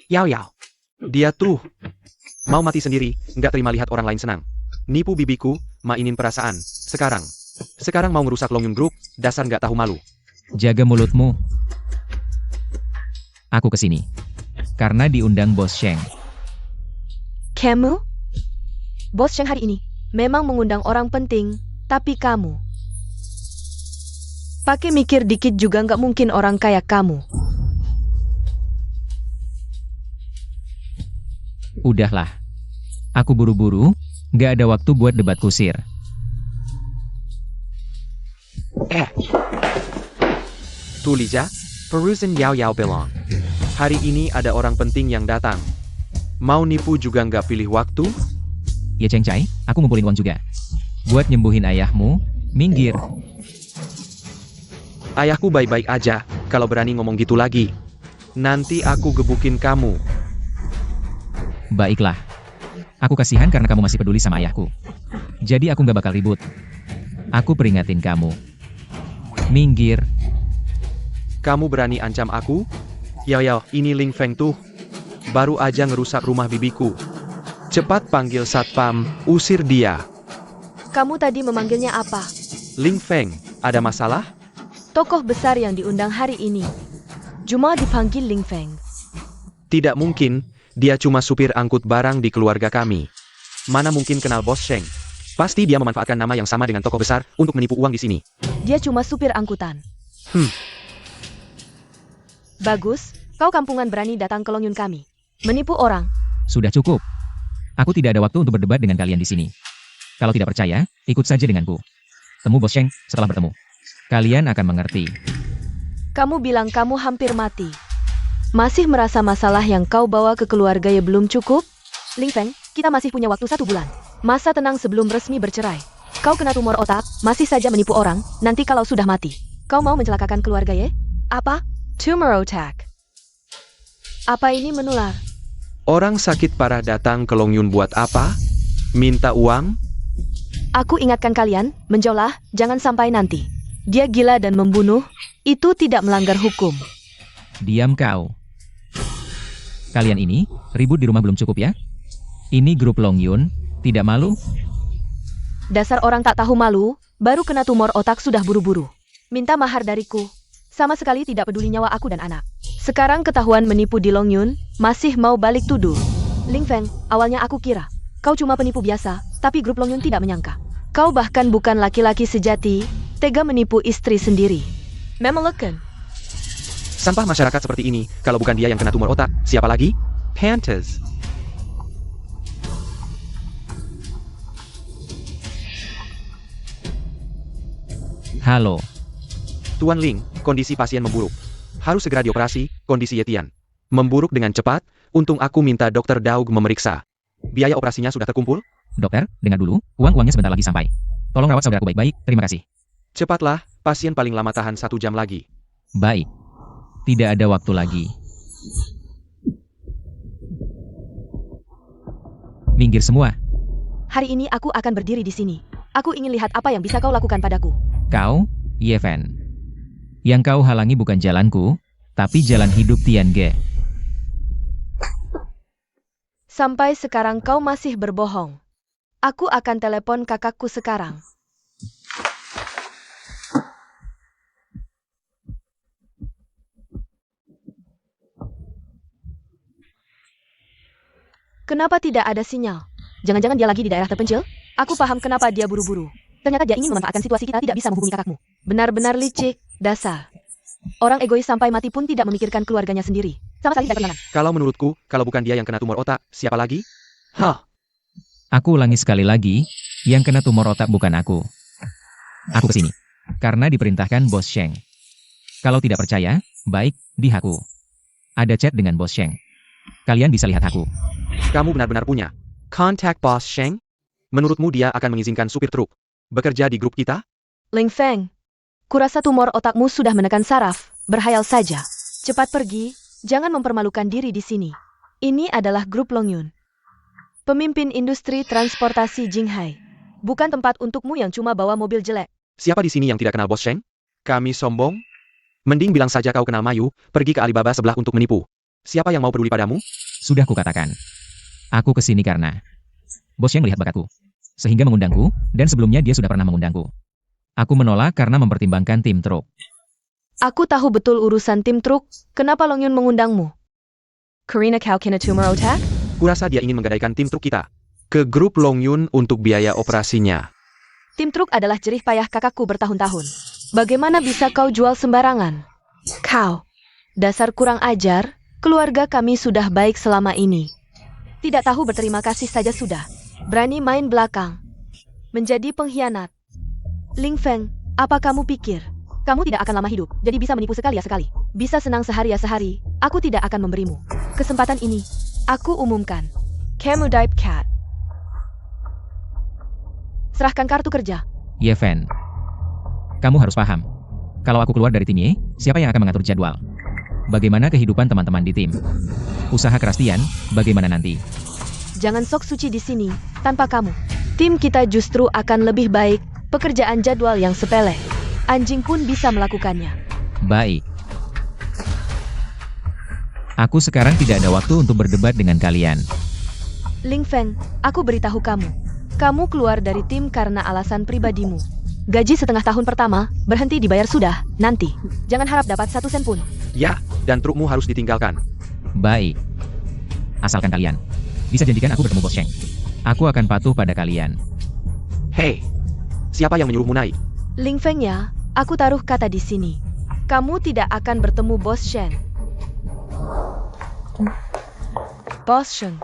[SPEAKER 1] Yao, dia tuh mau mati sendiri, nggak terima lihat orang lain senang. Nipu bibiku, mainin perasaan. Sekarang mau ngerusak Longyun Group, dasar nggak tahu malu.
[SPEAKER 2] Jaga mulutmu. Aku kesini. Karena diundang Bos Sheng.
[SPEAKER 3] Kamu? Bos Sheng hari ini memang mengundang orang penting, tapi kamu pakai mikir dikit juga nggak mungkin orang kayak kamu.
[SPEAKER 2] Udahlah. Aku buru-buru, nggak ada waktu buat debat kusir.
[SPEAKER 1] Tuh Lija, Perusin Yao bilang. Hari ini ada orang penting yang datang. Mau nipu juga nggak pilih waktu?
[SPEAKER 2] Ya Cheng Chai, aku ngumpulin uang juga. Buat nyembuhin ayahmu, minggir.
[SPEAKER 1] Ayahku baik-baik aja, kalau berani ngomong gitu lagi. Nanti aku gebukin kamu.
[SPEAKER 2] Baiklah. Aku kasihan karena kamu masih peduli sama ayahku. Jadi aku nggak bakal ribut. Aku peringatin kamu. Minggir.
[SPEAKER 1] Kamu berani ancam aku? Yao, ini Ling Feng tuh. Baru aja ngerusak rumah bibiku. Cepat panggil satpam, usir dia.
[SPEAKER 3] Kamu tadi memanggilnya apa?
[SPEAKER 1] Ling Feng, ada masalah?
[SPEAKER 3] Tokoh besar yang diundang hari ini. Cuma dipanggil Ling Feng.
[SPEAKER 1] Tidak mungkin, dia cuma supir angkut barang di keluarga kami. Mana mungkin kenal Bos Sheng? Pasti dia memanfaatkan nama yang sama dengan tokoh besar untuk menipu uang di sini.
[SPEAKER 3] Dia cuma supir angkutan. Bagus, kau kampungan berani datang ke Longyun kami. Menipu orang.
[SPEAKER 2] Sudah cukup. Aku tidak ada waktu untuk berdebat dengan kalian di sini. Kalau tidak percaya, ikut saja denganku. Temu Bos Sheng setelah bertemu. Kalian akan mengerti.
[SPEAKER 3] Kamu bilang kamu hampir mati. Masih merasa masalah yang kau bawa ke keluarga ya belum cukup? Ling Feng, kita masih punya waktu 1 bulan. Masa tenang sebelum resmi bercerai. Kau kena tumor otak, masih saja menipu orang, nanti kalau sudah mati. Kau mau mencelakakan keluarga ya? Apa? Tumor otak. Apa ini menular?
[SPEAKER 1] Orang sakit parah datang ke Longyun buat apa? Minta uang?
[SPEAKER 3] Aku ingatkan kalian, menjauhlah, jangan sampai nanti. Dia gila dan membunuh, itu tidak melanggar hukum.
[SPEAKER 2] Diam kau. Kalian ini, ribut di rumah belum cukup ya? Ini grup Longyun, tidak malu?
[SPEAKER 3] Dasar orang tak tahu malu, baru kena tumor otak sudah buru-buru. Minta mahar dariku. Sama sekali tidak peduli nyawa aku dan anak. Sekarang ketahuan menipu di Longyun, masih mau balik tuduh. Ling Feng, awalnya aku kira kau cuma penipu biasa, tapi grup Longyun tidak menyangka. Kau bahkan bukan laki-laki sejati, tega menipu istri sendiri. Memeleken.
[SPEAKER 1] Sampah masyarakat seperti ini, kalau bukan dia yang kena tumor otak, siapa lagi? Pantes.
[SPEAKER 2] Halo.
[SPEAKER 1] Tuan Ling, kondisi pasien memburuk. Harus segera dioperasi, kondisi Yetian memburuk dengan cepat, untung aku minta dokter Daug memeriksa. Biaya operasinya sudah terkumpul?
[SPEAKER 2] Dokter, dengar dulu, uangnya sebentar lagi sampai. Tolong rawat saudaraku baik-baik, terima kasih.
[SPEAKER 1] Cepatlah, pasien paling lama tahan 1 jam lagi.
[SPEAKER 2] Baik. Tidak ada waktu lagi. Minggir semua.
[SPEAKER 3] Hari ini aku akan berdiri di sini. Aku ingin lihat apa yang bisa kau lakukan padaku.
[SPEAKER 2] Kau, Yeven. Yang kau halangi bukan jalanku, tapi jalan hidup Tiange.
[SPEAKER 3] Sampai sekarang kau masih berbohong. Aku akan telepon kakakku sekarang. Kenapa tidak ada sinyal? Jangan-jangan dia lagi di daerah terpencil? Aku paham kenapa dia buru-buru. Ternyata dia ingin memanfaatkan situasi kita tidak bisa menghubungi kakakmu. Benar-benar licik, dasar. Orang egois sampai mati pun tidak memikirkan keluarganya sendiri. Sama sekali tidak berkenan.
[SPEAKER 1] Kalau menurutku, kalau bukan dia yang kena tumor otak, siapa lagi? Hah?
[SPEAKER 2] Aku ulangi sekali lagi, yang kena tumor otak bukan aku. Aku kesini karena diperintahkan Bos Sheng. Kalau tidak percaya, baik, di aku. Ada chat dengan Bos Sheng. Kalian bisa lihat aku.
[SPEAKER 1] Kamu benar-benar punya kontak Bos Sheng? Menurutmu dia akan mengizinkan supir truk bekerja di grup kita?
[SPEAKER 3] Ling Feng, kurasa tumor otakmu sudah menekan saraf. Berhayal saja. Cepat pergi, jangan mempermalukan diri di sini. Ini adalah grup Longyun, pemimpin industri transportasi Jinghai. Bukan tempat untukmu yang cuma bawa mobil jelek.
[SPEAKER 1] Siapa di sini yang tidak kenal Bos Sheng? Kami sombong? Mending bilang saja kau kenal Mayu, pergi ke Alibaba sebelah untuk menipu. Siapa yang mau peduli padamu?
[SPEAKER 2] Sudah kukatakan. Aku kesini karena Bos Sheng melihat bakatku, sehingga mengundangku, dan sebelumnya dia sudah pernah mengundangku. Aku menolak karena mempertimbangkan tim truk.
[SPEAKER 3] Aku tahu betul urusan tim truk. Kenapa Longyun mengundangmu? Karina kau kena tumor otak?
[SPEAKER 1] Kurasa dia ingin menggadaikan tim truk kita ke grup Longyun untuk biaya operasinya.
[SPEAKER 3] Tim truk adalah jerih payah kakakku bertahun-tahun. Bagaimana bisa kau jual sembarangan? Kau, dasar kurang ajar, keluarga kami sudah baik selama ini. Tidak tahu berterima kasih saja sudah. Berani main belakang. Menjadi pengkhianat. Ling Feng, apa kamu pikir? Kamu tidak akan lama hidup, jadi bisa menipu sekali ya sekali. Bisa senang sehari ya sehari, aku tidak akan memberimu. Kesempatan ini, aku umumkan. Kamu Dive Cat. Serahkan kartu kerja.
[SPEAKER 2] Yeven, kamu harus paham. Kalau aku keluar dari tim Ye, siapa yang akan mengatur jadwal? Bagaimana kehidupan teman-teman di tim? Usaha keras Tian, bagaimana nanti?
[SPEAKER 3] Jangan sok suci di sini, tanpa kamu. Tim kita justru akan lebih baik, pekerjaan jadwal yang sepele. Anjing pun bisa melakukannya.
[SPEAKER 2] Baik. Aku sekarang tidak ada waktu untuk berdebat dengan kalian.
[SPEAKER 3] Ling Feng, aku beritahu kamu. Kamu keluar dari tim karena alasan pribadimu. Gaji setengah tahun pertama, berhenti dibayar sudah, nanti. Jangan harap dapat 1 sen pun.
[SPEAKER 1] Ya, dan trukmu harus ditinggalkan.
[SPEAKER 2] Baik. Asalkan kalian bisa janjikan aku bertemu Bos Sheng. Aku akan patuh pada kalian.
[SPEAKER 1] Hei, siapa yang menyuruhmu naik?
[SPEAKER 3] Ling Feng ya, aku taruh kata di sini. Kamu tidak akan bertemu Bos Sheng. Bos Sheng.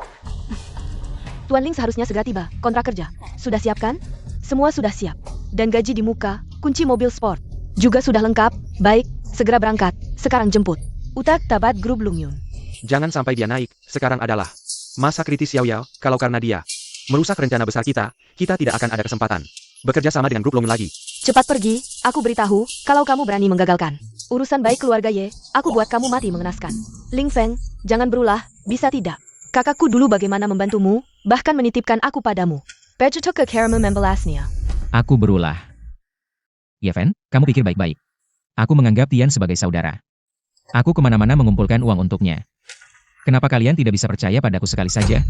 [SPEAKER 3] Tuan Ling seharusnya segera tiba, kontrak kerja. Sudah siap kan? Semua sudah siap. Dan gaji di muka, kunci mobil sport. Juga sudah lengkap, baik, segera berangkat, sekarang jemput. Utak tabat grup Longyun.
[SPEAKER 1] Jangan sampai dia naik, sekarang adalah masa kritis Yao Yao, kalau karena dia merusak rencana besar kita tidak akan ada kesempatan bekerja sama dengan grup Longyun lagi.
[SPEAKER 3] Cepat pergi, aku beritahu, kalau kamu berani menggagalkan. Urusan baik keluarga Ye, aku buat kamu mati mengenaskan. Ling Feng, jangan berulah, bisa tidak. Kakakku dulu bagaimana membantumu, bahkan menitipkan aku padamu. Bejutuk ke Karamu membalasnya.
[SPEAKER 2] Aku berulah. Yeven, kamu pikir baik-baik. Aku menganggap Tian sebagai saudara. Aku kemana-mana mengumpulkan uang untuknya. Kenapa kalian tidak bisa percaya padaku sekali saja?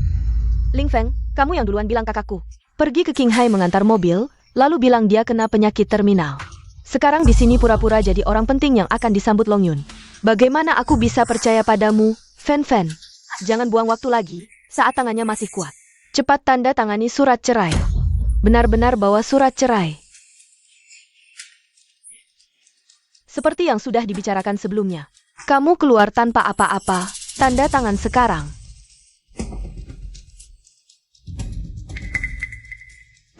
[SPEAKER 3] Ling Feng, kamu yang duluan bilang kakakku. Pergi ke Qinghai mengantar mobil, lalu bilang dia kena penyakit terminal. Sekarang di sini pura-pura jadi orang penting yang akan disambut Longyun. Bagaimana aku bisa percaya padamu, Fen Fen? Jangan buang waktu lagi, saat tangannya masih kuat. Cepat tanda tangani surat cerai. Benar-benar bawa surat cerai. Seperti yang sudah dibicarakan sebelumnya. Kamu keluar tanpa apa-apa, tanda tangan sekarang.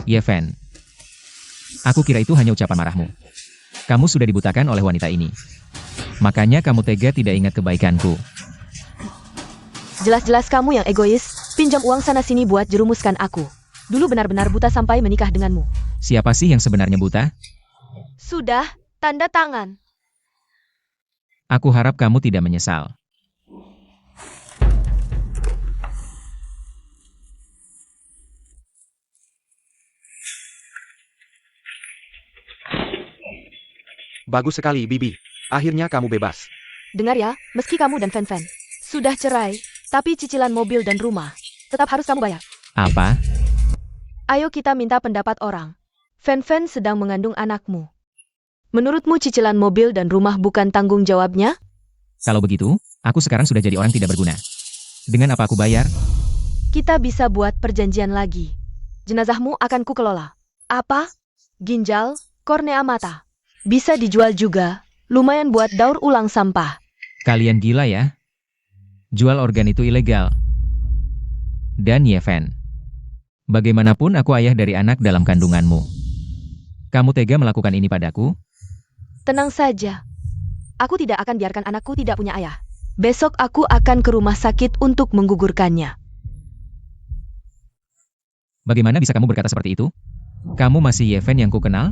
[SPEAKER 2] Yeven, aku kira itu hanya ucapan marahmu. Kamu sudah dibutakan oleh wanita ini. Makanya kamu tega tidak ingat kebaikanku.
[SPEAKER 3] Jelas-jelas kamu yang egois, pinjam uang sana-sini buat jerumuskan aku. Dulu benar-benar buta sampai menikah denganmu.
[SPEAKER 2] Siapa sih yang sebenarnya buta?
[SPEAKER 3] Sudah, tanda tangan.
[SPEAKER 2] Aku harap kamu tidak menyesal.
[SPEAKER 1] Bagus sekali, Bibi. Akhirnya kamu bebas.
[SPEAKER 3] Dengar ya, meski kamu dan Fen Fen sudah cerai, tapi cicilan mobil dan rumah tetap harus kamu bayar.
[SPEAKER 2] Apa?
[SPEAKER 3] Ayo kita minta pendapat orang. Fen Fen sedang mengandung anakmu. Menurutmu cicilan mobil dan rumah bukan tanggung jawabnya?
[SPEAKER 2] Kalau begitu, aku sekarang sudah jadi orang tidak berguna. Dengan apa aku bayar?
[SPEAKER 3] Kita bisa buat perjanjian lagi. Jenazahmu akan kukelola. Apa? Ginjal, kornea mata. Bisa dijual juga. Lumayan buat daur ulang sampah.
[SPEAKER 2] Kalian gila ya? Jual organ itu ilegal. Dan Yeven, bagaimanapun aku ayah dari anak dalam kandunganmu. Kamu tega melakukan ini padaku?
[SPEAKER 3] Tenang saja. Aku tidak akan biarkan anakku tidak punya ayah. Besok aku akan ke rumah sakit untuk menggugurkannya.
[SPEAKER 2] Bagaimana bisa kamu berkata seperti itu? Kamu masih Yeven yang kukenal?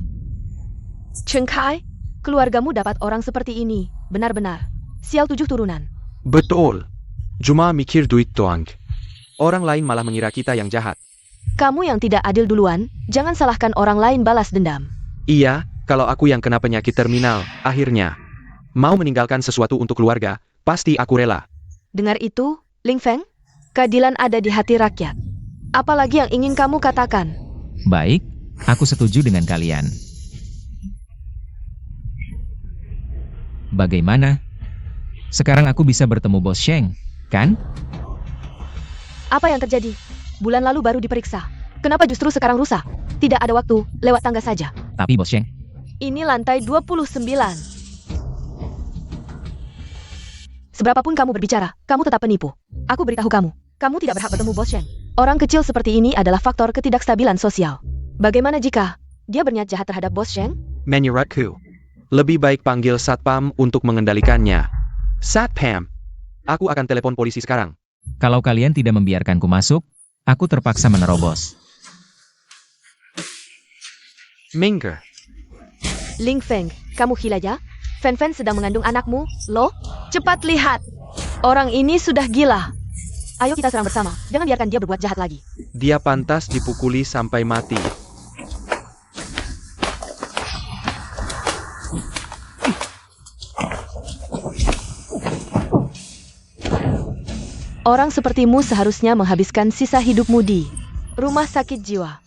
[SPEAKER 3] Cheng Kai, keluargamu dapat orang seperti ini. Benar-benar. Sial 7 turunan.
[SPEAKER 1] Betul. Cuma mikir duit doang. Orang lain malah mengira kita yang jahat.
[SPEAKER 3] Kamu yang tidak adil duluan, jangan salahkan orang lain balas dendam.
[SPEAKER 1] Iya, kalau aku yang kena penyakit terminal, akhirnya mau meninggalkan sesuatu untuk keluarga, pasti aku rela.
[SPEAKER 3] Dengar itu, Ling Feng? Keadilan ada di hati rakyat. Apalagi yang ingin kamu katakan?
[SPEAKER 2] Baik, aku setuju dengan kalian. Bagaimana? Sekarang aku bisa bertemu Bos Sheng, kan?
[SPEAKER 3] Apa yang terjadi? Bulan lalu baru diperiksa. Kenapa justru sekarang rusak? Tidak ada waktu, lewat tangga saja.
[SPEAKER 2] Tapi Bos Sheng,
[SPEAKER 3] Ini lantai 29. Seberapapun kamu berbicara, kamu tetap penipu. Aku beritahu kamu, kamu tidak berhak bertemu Bos Sheng. Orang kecil seperti ini adalah faktor ketidakstabilan sosial. Bagaimana jika dia berniat jahat terhadap Bos Sheng?
[SPEAKER 1] Menurutku, lebih baik panggil Satpam untuk mengendalikannya. Satpam, aku akan telepon polisi sekarang.
[SPEAKER 2] kalau kalian tidak membiarkanku masuk, aku terpaksa menerobos.
[SPEAKER 1] Minggir.
[SPEAKER 3] Ling Feng, kamu gila ya? Fen Fen sedang mengandung anakmu, loh? Cepat lihat. Orang ini sudah gila. Ayo kita serang bersama, jangan biarkan dia berbuat jahat lagi.
[SPEAKER 1] Dia pantas dipukuli sampai mati.
[SPEAKER 3] Orang sepertimu seharusnya menghabiskan sisa hidupmu di rumah sakit jiwa.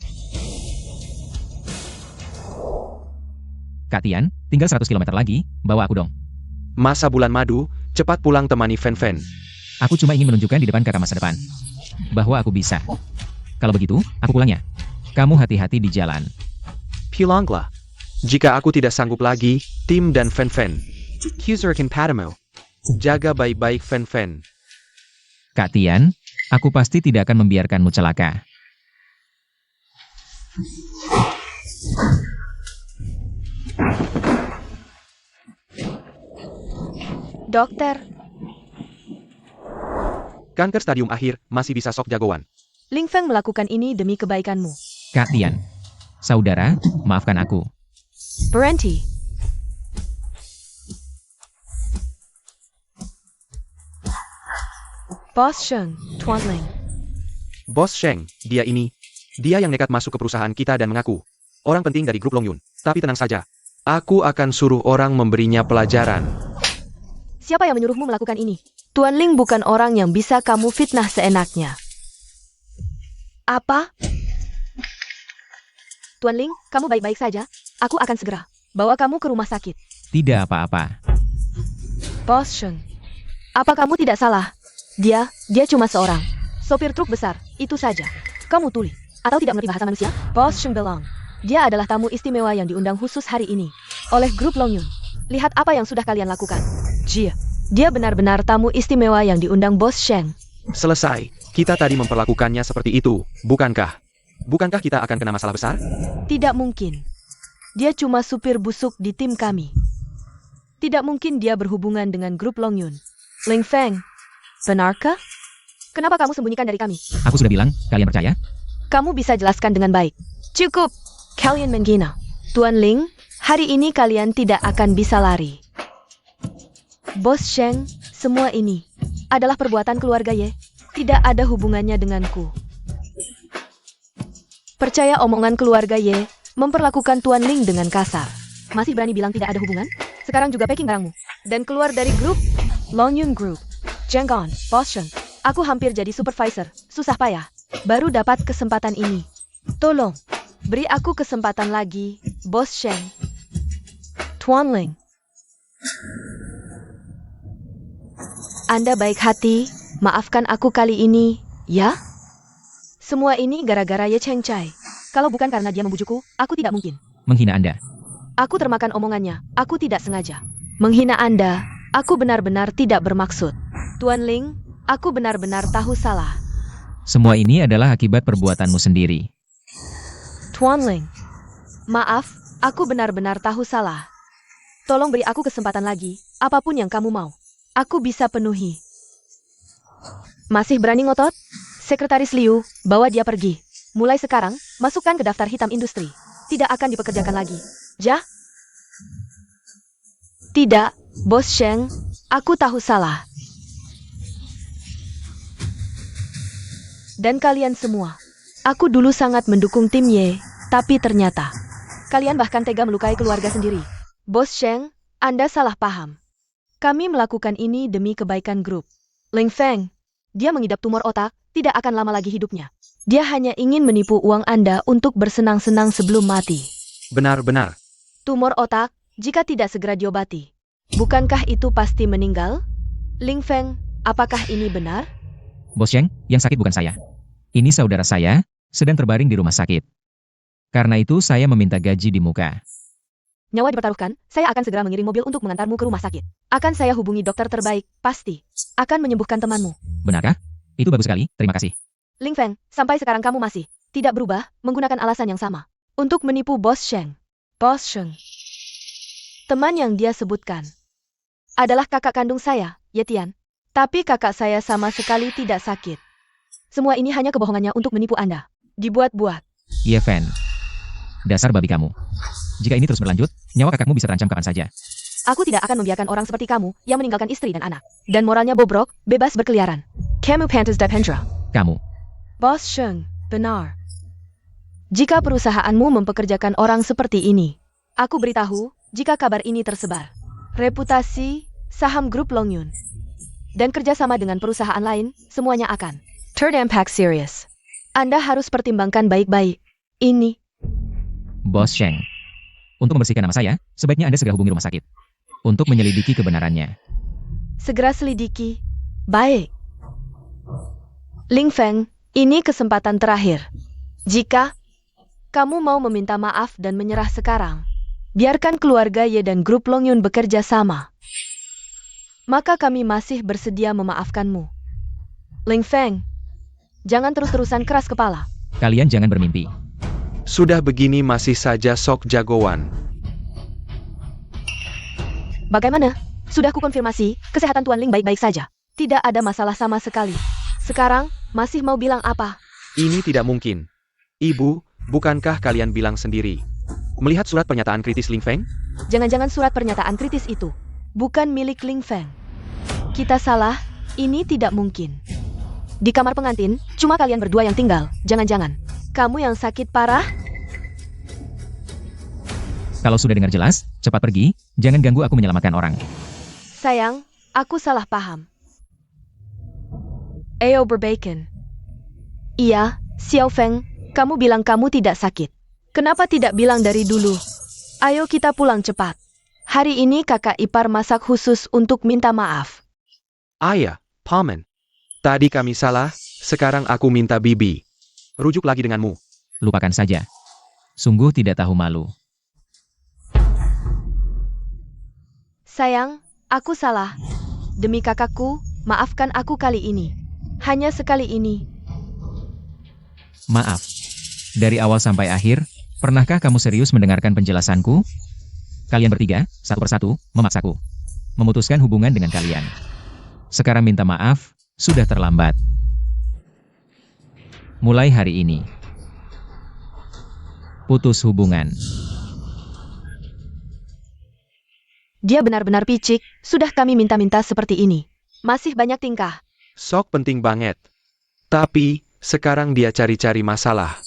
[SPEAKER 2] Kak Tian, tinggal 100 km lagi, bawa aku dong.
[SPEAKER 1] Masa bulan madu, cepat pulang temani Fen Fen.
[SPEAKER 2] Aku cuma ingin menunjukkan di depan kakak masa depan, bahwa aku bisa. Kalau begitu, aku pulang ya. Kamu hati-hati di jalan.
[SPEAKER 1] Pulanglah. Jika aku tidak sanggup lagi, Tim dan Fen Fen. Kuserkan padamu. Jaga baik-baik Fen Fen.
[SPEAKER 2] Kak Tian, aku pasti tidak akan membiarkanmu celaka.
[SPEAKER 3] Dokter,
[SPEAKER 1] Kanker stadium akhir, masih bisa sok jagoan.
[SPEAKER 3] Ling Feng melakukan ini demi kebaikanmu.
[SPEAKER 2] Kak Tian, saudara, maafkan aku.
[SPEAKER 3] Berhenti. Bos Sheng, Tuan Ling.
[SPEAKER 1] Bos Sheng, dia yang nekat masuk ke perusahaan kita dan mengaku orang penting dari grup Longyun. Tapi tenang saja, aku akan suruh orang memberinya pelajaran.
[SPEAKER 3] Siapa yang menyuruhmu melakukan ini? Tuan Ling bukan orang yang bisa kamu fitnah seenaknya. Apa? Tuan Ling, kamu baik-baik saja? Aku akan segera bawa kamu ke rumah sakit.
[SPEAKER 2] Tidak apa-apa.
[SPEAKER 3] Bos Sheng, apa kamu tidak salah? Dia cuma seorang sopir truk besar, itu saja. Kamu tuli, atau tidak mengerti bahasa manusia? Bos Sheng Belong. Dia adalah tamu istimewa yang diundang khusus hari ini oleh grup Longyun. Lihat apa yang sudah kalian lakukan. Dia benar-benar tamu istimewa yang diundang Bos Sheng.
[SPEAKER 1] Selesai, kita tadi memperlakukannya seperti itu, bukankah? Bukankah kita akan kena masalah besar?
[SPEAKER 3] Tidak mungkin. Dia cuma supir busuk di tim kami. Tidak mungkin dia berhubungan dengan grup Longyun. Ling Feng, benarkah? Kenapa kamu sembunyikan dari kami?
[SPEAKER 2] Aku sudah bilang, kalian percaya?
[SPEAKER 3] Kamu bisa jelaskan dengan baik. Cukup, kalian menghina. Tuan Ling, hari ini kalian tidak akan bisa lari. Bos Sheng, semua ini adalah perbuatan keluarga Ye. Tidak ada hubungannya denganku. Percaya omongan keluarga Ye, memperlakukan Tuan Ling dengan kasar. Masih berani bilang tidak ada hubungan? Sekarang juga packing barangmu. Dan keluar dari grup Longyun Group. Jenggon, Bos Sheng. Aku hampir jadi supervisor. Susah payah. Baru dapat kesempatan ini. Tolong, beri aku kesempatan lagi, Bos Sheng. Tuan Ling. Anda baik hati, maafkan aku kali ini, ya? Semua ini gara-gara Ye Cheng Chai. Kalau bukan karena dia membujukku, aku tidak mungkin.
[SPEAKER 2] Menghina Anda.
[SPEAKER 3] Aku termakan omongannya, aku tidak sengaja. Menghina Anda, aku benar-benar tidak bermaksud. Tuan Ling, aku benar-benar tahu salah.
[SPEAKER 2] Semua ini adalah akibat perbuatanmu sendiri.
[SPEAKER 3] Tuan Ling, maaf, aku benar-benar tahu salah. Tolong beri aku kesempatan lagi, apapun yang kamu mau. Aku bisa penuhi. Masih berani ngotot? Sekretaris Liu, bawa dia pergi. Mulai sekarang, masukkan ke daftar hitam industri. Tidak akan dipekerjakan lagi. Ja? Tidak, Bos Sheng, aku tahu salah. Dan kalian semua. Aku dulu sangat mendukung tim Ye, tapi ternyata kalian bahkan tega melukai keluarga sendiri. Bos Sheng, Anda salah paham. Kami melakukan ini demi kebaikan grup. Ling Feng, dia mengidap tumor otak, tidak akan lama lagi hidupnya. Dia hanya ingin menipu uang Anda untuk bersenang-senang sebelum mati.
[SPEAKER 1] Benar-benar.
[SPEAKER 3] Tumor otak, jika tidak segera diobati, bukankah itu pasti meninggal? Ling Feng, apakah ini benar?
[SPEAKER 2] Bos Sheng, yang sakit bukan saya. Ini saudara saya, sedang terbaring di rumah sakit. Karena itu saya meminta gaji di muka.
[SPEAKER 3] Nyawa dipertaruhkan, saya akan segera mengirim mobil untuk mengantarmu ke rumah sakit. Akan saya hubungi dokter terbaik, pasti. Akan menyembuhkan temanmu.
[SPEAKER 2] Benarkah? Itu bagus sekali, terima kasih.
[SPEAKER 3] Ling Feng, sampai sekarang kamu masih tidak berubah, menggunakan alasan yang sama. Untuk menipu Bos Sheng. Bos Sheng. Teman yang dia sebutkan adalah kakak kandung saya, Ye Tian. Tapi kakak saya sama sekali tidak sakit. Semua ini hanya kebohongannya untuk menipu Anda. Dibuat-buat.
[SPEAKER 2] Ye Fen. Dasar babi kamu. Jika ini terus berlanjut, nyawa kakakmu bisa terancam kapan saja.
[SPEAKER 3] Aku tidak akan membiarkan orang seperti kamu yang meninggalkan istri dan anak. Dan moralnya bobrok, bebas berkeliaran. Kamu pantas Dependra.
[SPEAKER 2] Kamu.
[SPEAKER 3] Bos Sheng, benar. Jika perusahaanmu mempekerjakan orang seperti ini, aku beritahu jika kabar ini tersebar. Reputasi, saham grup Longyun, dan kerjasama dengan perusahaan lain, semuanya akan terdampak serius. Anda harus pertimbangkan baik-baik. Ini.
[SPEAKER 2] Bos Sheng. Untuk membersihkan nama saya, sebaiknya Anda segera hubungi rumah sakit. Untuk menyelidiki kebenarannya.
[SPEAKER 3] Segera selidiki. Baik. Ling Feng, ini kesempatan terakhir. Jika kamu mau meminta maaf dan menyerah sekarang, biarkan keluarga Ye dan grup Longyun bekerja sama. Maka kami masih bersedia memaafkanmu. Ling Feng, jangan terus-terusan keras kepala.
[SPEAKER 2] Kalian jangan bermimpi.
[SPEAKER 1] Sudah begini masih saja sok jagoan.
[SPEAKER 3] Bagaimana? Sudah kukonfirmasi, kesehatan Tuan Ling baik-baik saja. Tidak ada masalah sama sekali. Sekarang, masih mau bilang apa?
[SPEAKER 1] Ini tidak mungkin. Ibu, bukankah kalian bilang sendiri? Melihat surat pernyataan kritis Ling Feng?
[SPEAKER 3] Jangan-jangan surat pernyataan kritis itu bukan milik Ling Feng. Kita salah, ini tidak mungkin. Di kamar pengantin, cuma kalian berdua yang tinggal. Jangan-jangan kamu yang sakit parah?
[SPEAKER 2] Kalau sudah dengar jelas, cepat pergi, jangan ganggu aku menyelamatkan orang.
[SPEAKER 3] Sayang, aku salah paham. Ayo berbaikan. Iya, Xiao Feng, kamu bilang kamu tidak sakit. Kenapa tidak bilang dari dulu? Ayo kita pulang cepat. Hari ini kakak ipar masak khusus untuk minta maaf.
[SPEAKER 1] Ayah, Paman. Tadi kami salah, sekarang aku minta bibi. Rujuk lagi denganmu.
[SPEAKER 2] Lupakan saja. Sungguh tidak tahu malu.
[SPEAKER 3] Sayang, aku salah. Demi kakakku, maafkan aku kali ini. Hanya sekali ini.
[SPEAKER 2] Maaf. Dari awal sampai akhir, pernahkah kamu serius mendengarkan penjelasanku? Kalian bertiga, satu persatu, memaksaku. Memutuskan hubungan dengan kalian. Sekarang minta maaf, sudah terlambat. Mulai hari ini. Putus hubungan.
[SPEAKER 3] Dia benar-benar picik, sudah kami minta-minta seperti ini. Masih banyak tingkah.
[SPEAKER 1] Sok penting banget. Tapi, sekarang dia cari-cari masalah.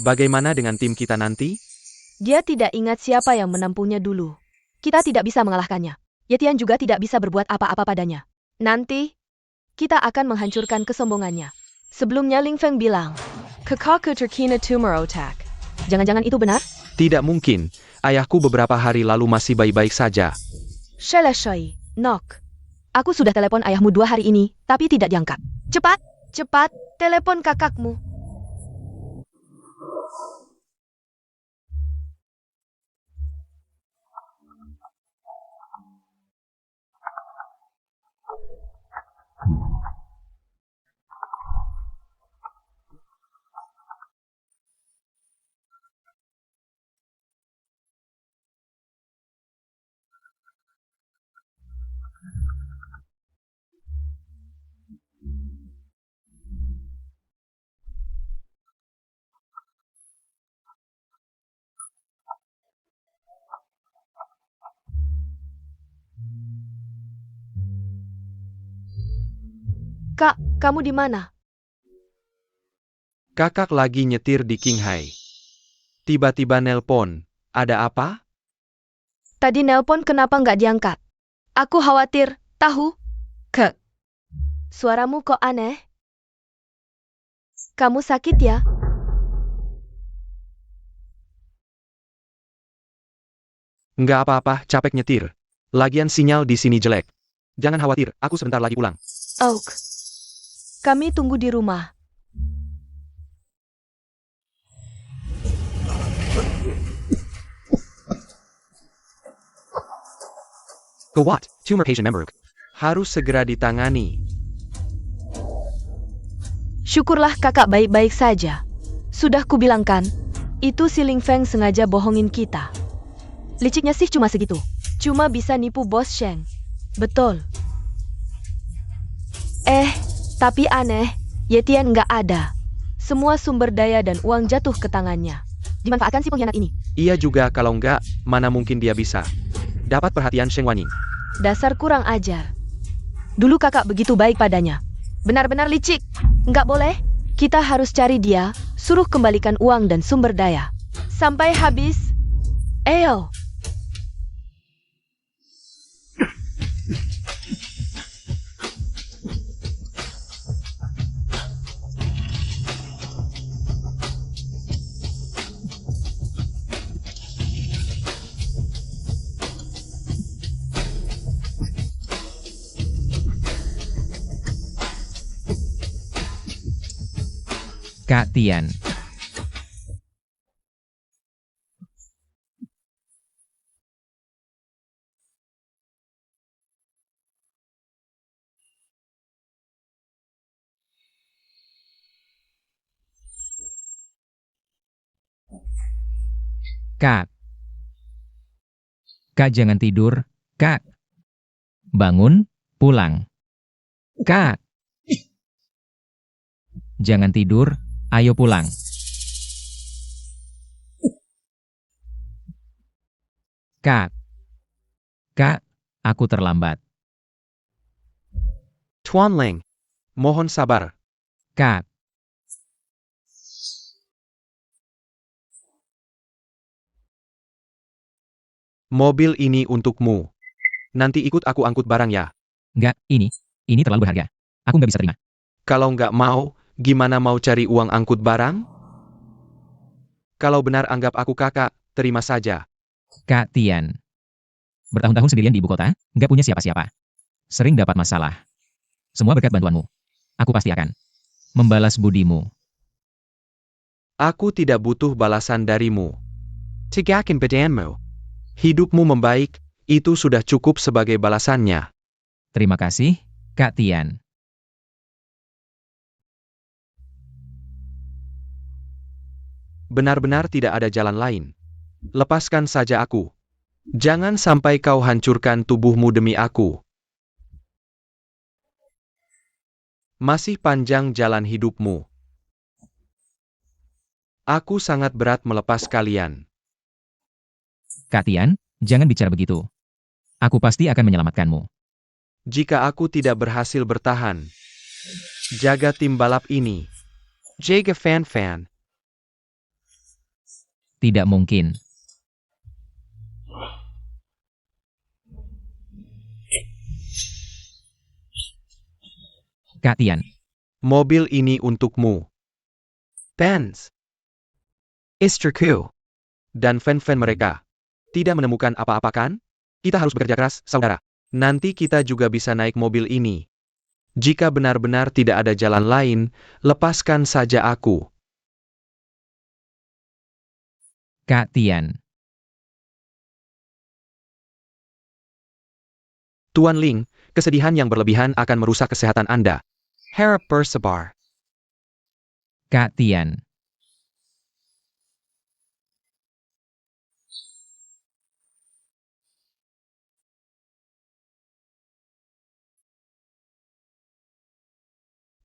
[SPEAKER 1] Bagaimana dengan tim kita nanti?
[SPEAKER 3] Dia tidak ingat siapa yang menampungnya dulu. Kita tidak bisa mengalahkannya. Ye Tian juga tidak bisa berbuat apa-apa padanya. Nanti, kita akan menghancurkan kesombongannya. Sebelumnya Ling Feng bilang, kakakku terkena tumor otak. Jangan-jangan itu benar?
[SPEAKER 1] Tidak mungkin. Ayahku beberapa hari lalu masih baik-baik saja.
[SPEAKER 3] Sheleshoi, knock. Aku sudah telepon ayahmu 2 hari ini, tapi tidak diangkat. Cepat, cepat, telepon kakakmu. Kak, kamu di mana?
[SPEAKER 1] Kakak lagi nyetir di Qinghai. Tiba-tiba nelpon. Ada apa?
[SPEAKER 3] Tadi nelpon kenapa nggak diangkat? Aku khawatir, tahu? Kak, suaramu kok aneh? Kamu sakit ya?
[SPEAKER 1] Nggak apa-apa, capek nyetir. Lagian sinyal di sini jelek. Jangan khawatir, aku sebentar lagi pulang.
[SPEAKER 3] Oak. Kami tunggu di rumah.
[SPEAKER 1] Gawat, tumor patient member. Harus segera ditangani.
[SPEAKER 3] Syukurlah kakak baik-baik saja. Sudah kubilangkan, itu si Ling Feng sengaja bohongin kita. Liciknya sih cuma segitu. Cuma bisa nipu Bos Sheng. Betul. Tapi aneh, Yetian nggak ada. Semua sumber daya dan uang jatuh ke tangannya. Dimanfaatkan si pengkhianat ini.
[SPEAKER 1] Iya juga, kalau nggak, mana mungkin dia bisa dapat perhatian Sheng Wanyin.
[SPEAKER 3] Dasar kurang ajar. Dulu kakak begitu baik padanya. Benar-benar licik. Nggak boleh. Kita harus cari dia, suruh kembalikan uang dan sumber daya. Sampai habis. Eyo.
[SPEAKER 2] Kak Tian. Kak. Kak jangan tidur, Kak. Bangun, pulang. Kak. Jangan tidur, ayo pulang. Kak. Kak, aku terlambat.
[SPEAKER 1] Tuan Leng, mohon sabar.
[SPEAKER 2] Kak.
[SPEAKER 1] Mobil ini untukmu. Nanti ikut aku angkut barang ya.
[SPEAKER 2] Enggak, ini terlalu berharga. Aku nggak bisa terima.
[SPEAKER 1] Kalau nggak mau, gimana mau cari uang angkut barang? Kalau benar anggap aku kakak, terima saja.
[SPEAKER 2] Kak Tian. Bertahun-tahun sendirian di ibu kota, nggak punya siapa-siapa. Sering dapat masalah. Semua berkat bantuanmu. Aku pasti akan membalas budimu.
[SPEAKER 1] Aku tidak butuh balasan darimu. Tigakin badanmu. Hidupmu membaik, itu sudah cukup sebagai balasannya.
[SPEAKER 2] Terima kasih, Kak Tian.
[SPEAKER 1] Benar-benar tidak ada jalan lain. Lepaskan saja aku. Jangan sampai kau hancurkan tubuhmu demi aku. Masih panjang jalan hidupmu. Aku sangat berat melepas kalian.
[SPEAKER 2] Kak Tian, jangan bicara begitu. Aku pasti akan menyelamatkanmu.
[SPEAKER 1] Jika aku tidak berhasil bertahan, jaga tim balap ini. Jaga fan-fan.
[SPEAKER 2] Tidak mungkin. Kak Tian.
[SPEAKER 1] Mobil ini untukmu. Benz. Istriku. Dan fan-fan mereka. Tidak menemukan apa-apa kan? Kita harus bekerja keras, saudara. Nanti kita juga bisa naik mobil ini. Jika benar-benar tidak ada jalan lain, lepaskan saja aku.
[SPEAKER 2] Kak Tian.
[SPEAKER 1] Tuan Ling, kesedihan yang berlebihan akan merusak kesehatan Anda. Harap bersabar.
[SPEAKER 2] Kak Tian.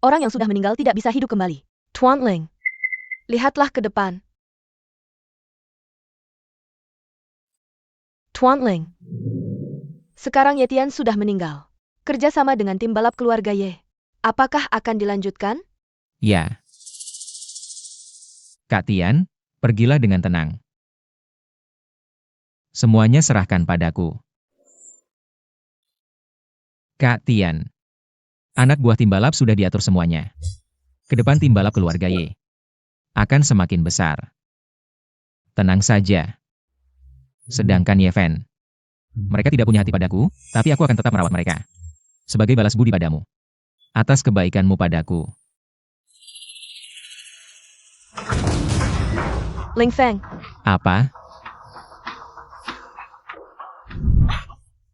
[SPEAKER 3] Orang yang sudah meninggal tidak bisa hidup kembali. Tuan Ling. Lihatlah ke depan. Tuan Ling. Sekarang Yetian sudah meninggal. Kerja sama dengan tim balap keluarga Ye. Apakah akan dilanjutkan?
[SPEAKER 2] Ya. Kak Tian, pergilah dengan tenang. Semuanya serahkan padaku. Kak Tian. Anak buah tim balap sudah diatur semuanya. Ke depan tim balap keluarga Y akan semakin besar. Tenang saja. Sedangkan Yeven, mereka tidak punya hati padaku, tapi aku akan tetap merawat mereka. Sebagai balas budi padamu. Atas kebaikanmu padaku.
[SPEAKER 3] Ling Feng,
[SPEAKER 2] Apa?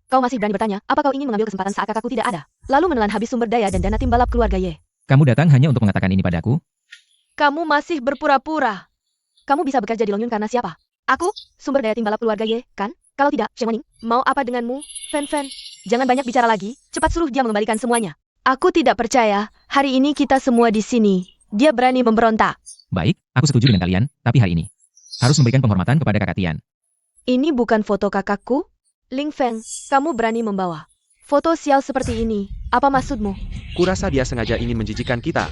[SPEAKER 3] kau masih berani bertanya, apa kau ingin mengambil kesempatan saat kakakku tidak ada? Lalu menelan habis sumber daya dan dana tim balap keluarga Y.
[SPEAKER 2] Kamu datang hanya untuk mengatakan ini padaku?
[SPEAKER 3] Kamu masih berpura-pura. Kamu bisa bekerja di Longyun karena siapa? Aku, sumber daya tim balap keluarga Y, kan? Kalau tidak, Sheng Waning, mau apa denganmu? Fen Fen, jangan banyak bicara lagi, cepat suruh dia mengembalikan semuanya. Aku tidak percaya, hari ini kita semua di sini. Dia berani memberontak.
[SPEAKER 2] Baik, aku setuju dengan kalian, tapi hari ini harus memberikan penghormatan kepada kakak Tian.
[SPEAKER 3] Ini bukan foto kakakku? Ling Feng, kamu berani membawa foto sial seperti ini. Apa maksudmu?
[SPEAKER 1] Kurasa dia sengaja ingin menjijikkan kita.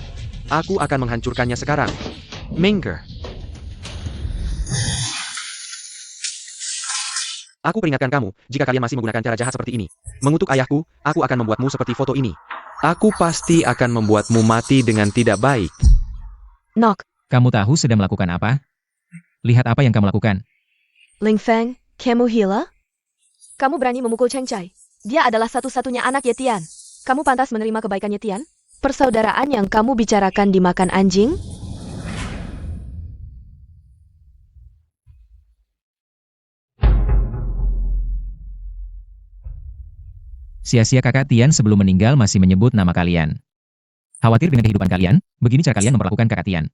[SPEAKER 1] Aku akan menghancurkannya sekarang. Mingger. Aku peringatkan kamu, jika kalian masih menggunakan cara jahat seperti ini. Mengutuk ayahku, aku akan membuatmu seperti foto ini. Aku pasti akan membuatmu mati dengan tidak baik.
[SPEAKER 3] Nok,
[SPEAKER 2] Kamu tahu sedang melakukan apa? Lihat apa yang kamu lakukan.
[SPEAKER 3] Ling Feng, kamu gila? Kamu berani memukul Cheng Chai. Dia adalah satu-satunya anak Ye Tian. Kamu pantas menerima kebaikan Ye Tian? Persaudaraan yang kamu bicarakan dimakan anjing?
[SPEAKER 2] Sia-sia kakak Tian sebelum meninggal masih menyebut nama kalian. Khawatir dengan kehidupan kalian, begini cara kalian memperlakukan kakak Tian.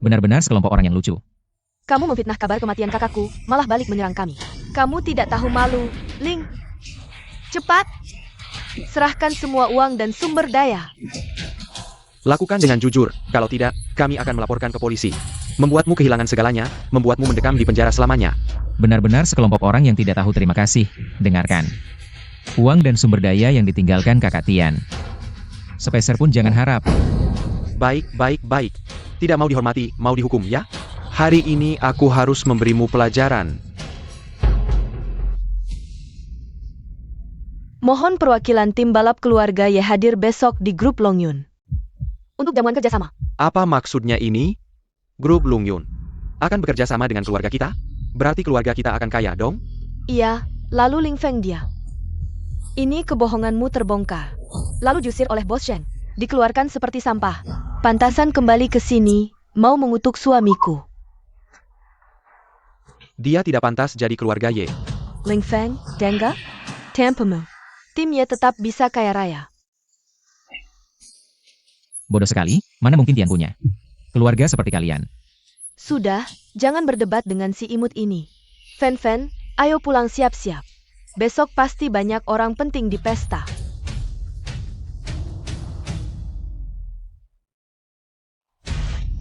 [SPEAKER 2] Benar-benar sekelompok orang yang lucu.
[SPEAKER 3] Kamu memfitnah kabar kematian kakakku, malah balik menyerang kami. Kamu tidak tahu malu, Ling. Cepat, serahkan semua uang dan sumber daya.
[SPEAKER 1] Lakukan dengan jujur, kalau tidak, kami akan melaporkan ke polisi. Membuatmu kehilangan segalanya, membuatmu mendekam di penjara selamanya.
[SPEAKER 2] Benar-benar sekelompok orang yang tidak tahu terima kasih. Dengarkan. Uang dan sumber daya yang ditinggalkan kakak Tian. Sepeser pun jangan harap.
[SPEAKER 1] Baik, baik, baik. Tidak mau dihormati, mau dihukum, ya? Hari ini aku harus memberimu pelajaran.
[SPEAKER 3] Mohon perwakilan tim balap keluarga Ye hadir besok di grup Longyun. Untuk jamuan kerjasama.
[SPEAKER 1] Apa maksudnya ini? Grup Longyun akan bekerja sama dengan keluarga kita? Berarti keluarga kita akan kaya dong?
[SPEAKER 3] Iya, lalu Ling Feng dia. Ini kebohonganmu terbongkar. Lalu diusir oleh Bos Shen. Dikeluarkan seperti sampah. Pantasan kembali ke sini, mau mengutuk suamiku.
[SPEAKER 1] Dia tidak pantas jadi keluarga Ye.
[SPEAKER 3] Ling Feng, Dengga, Tempemu. Tim Ye tetap bisa kaya raya.
[SPEAKER 2] Bodoh sekali, mana mungkin Tian punya keluarga seperti kalian.
[SPEAKER 3] Sudah, jangan berdebat dengan si imut ini. Fen Fen, ayo pulang siap-siap. Besok pasti banyak orang penting di pesta.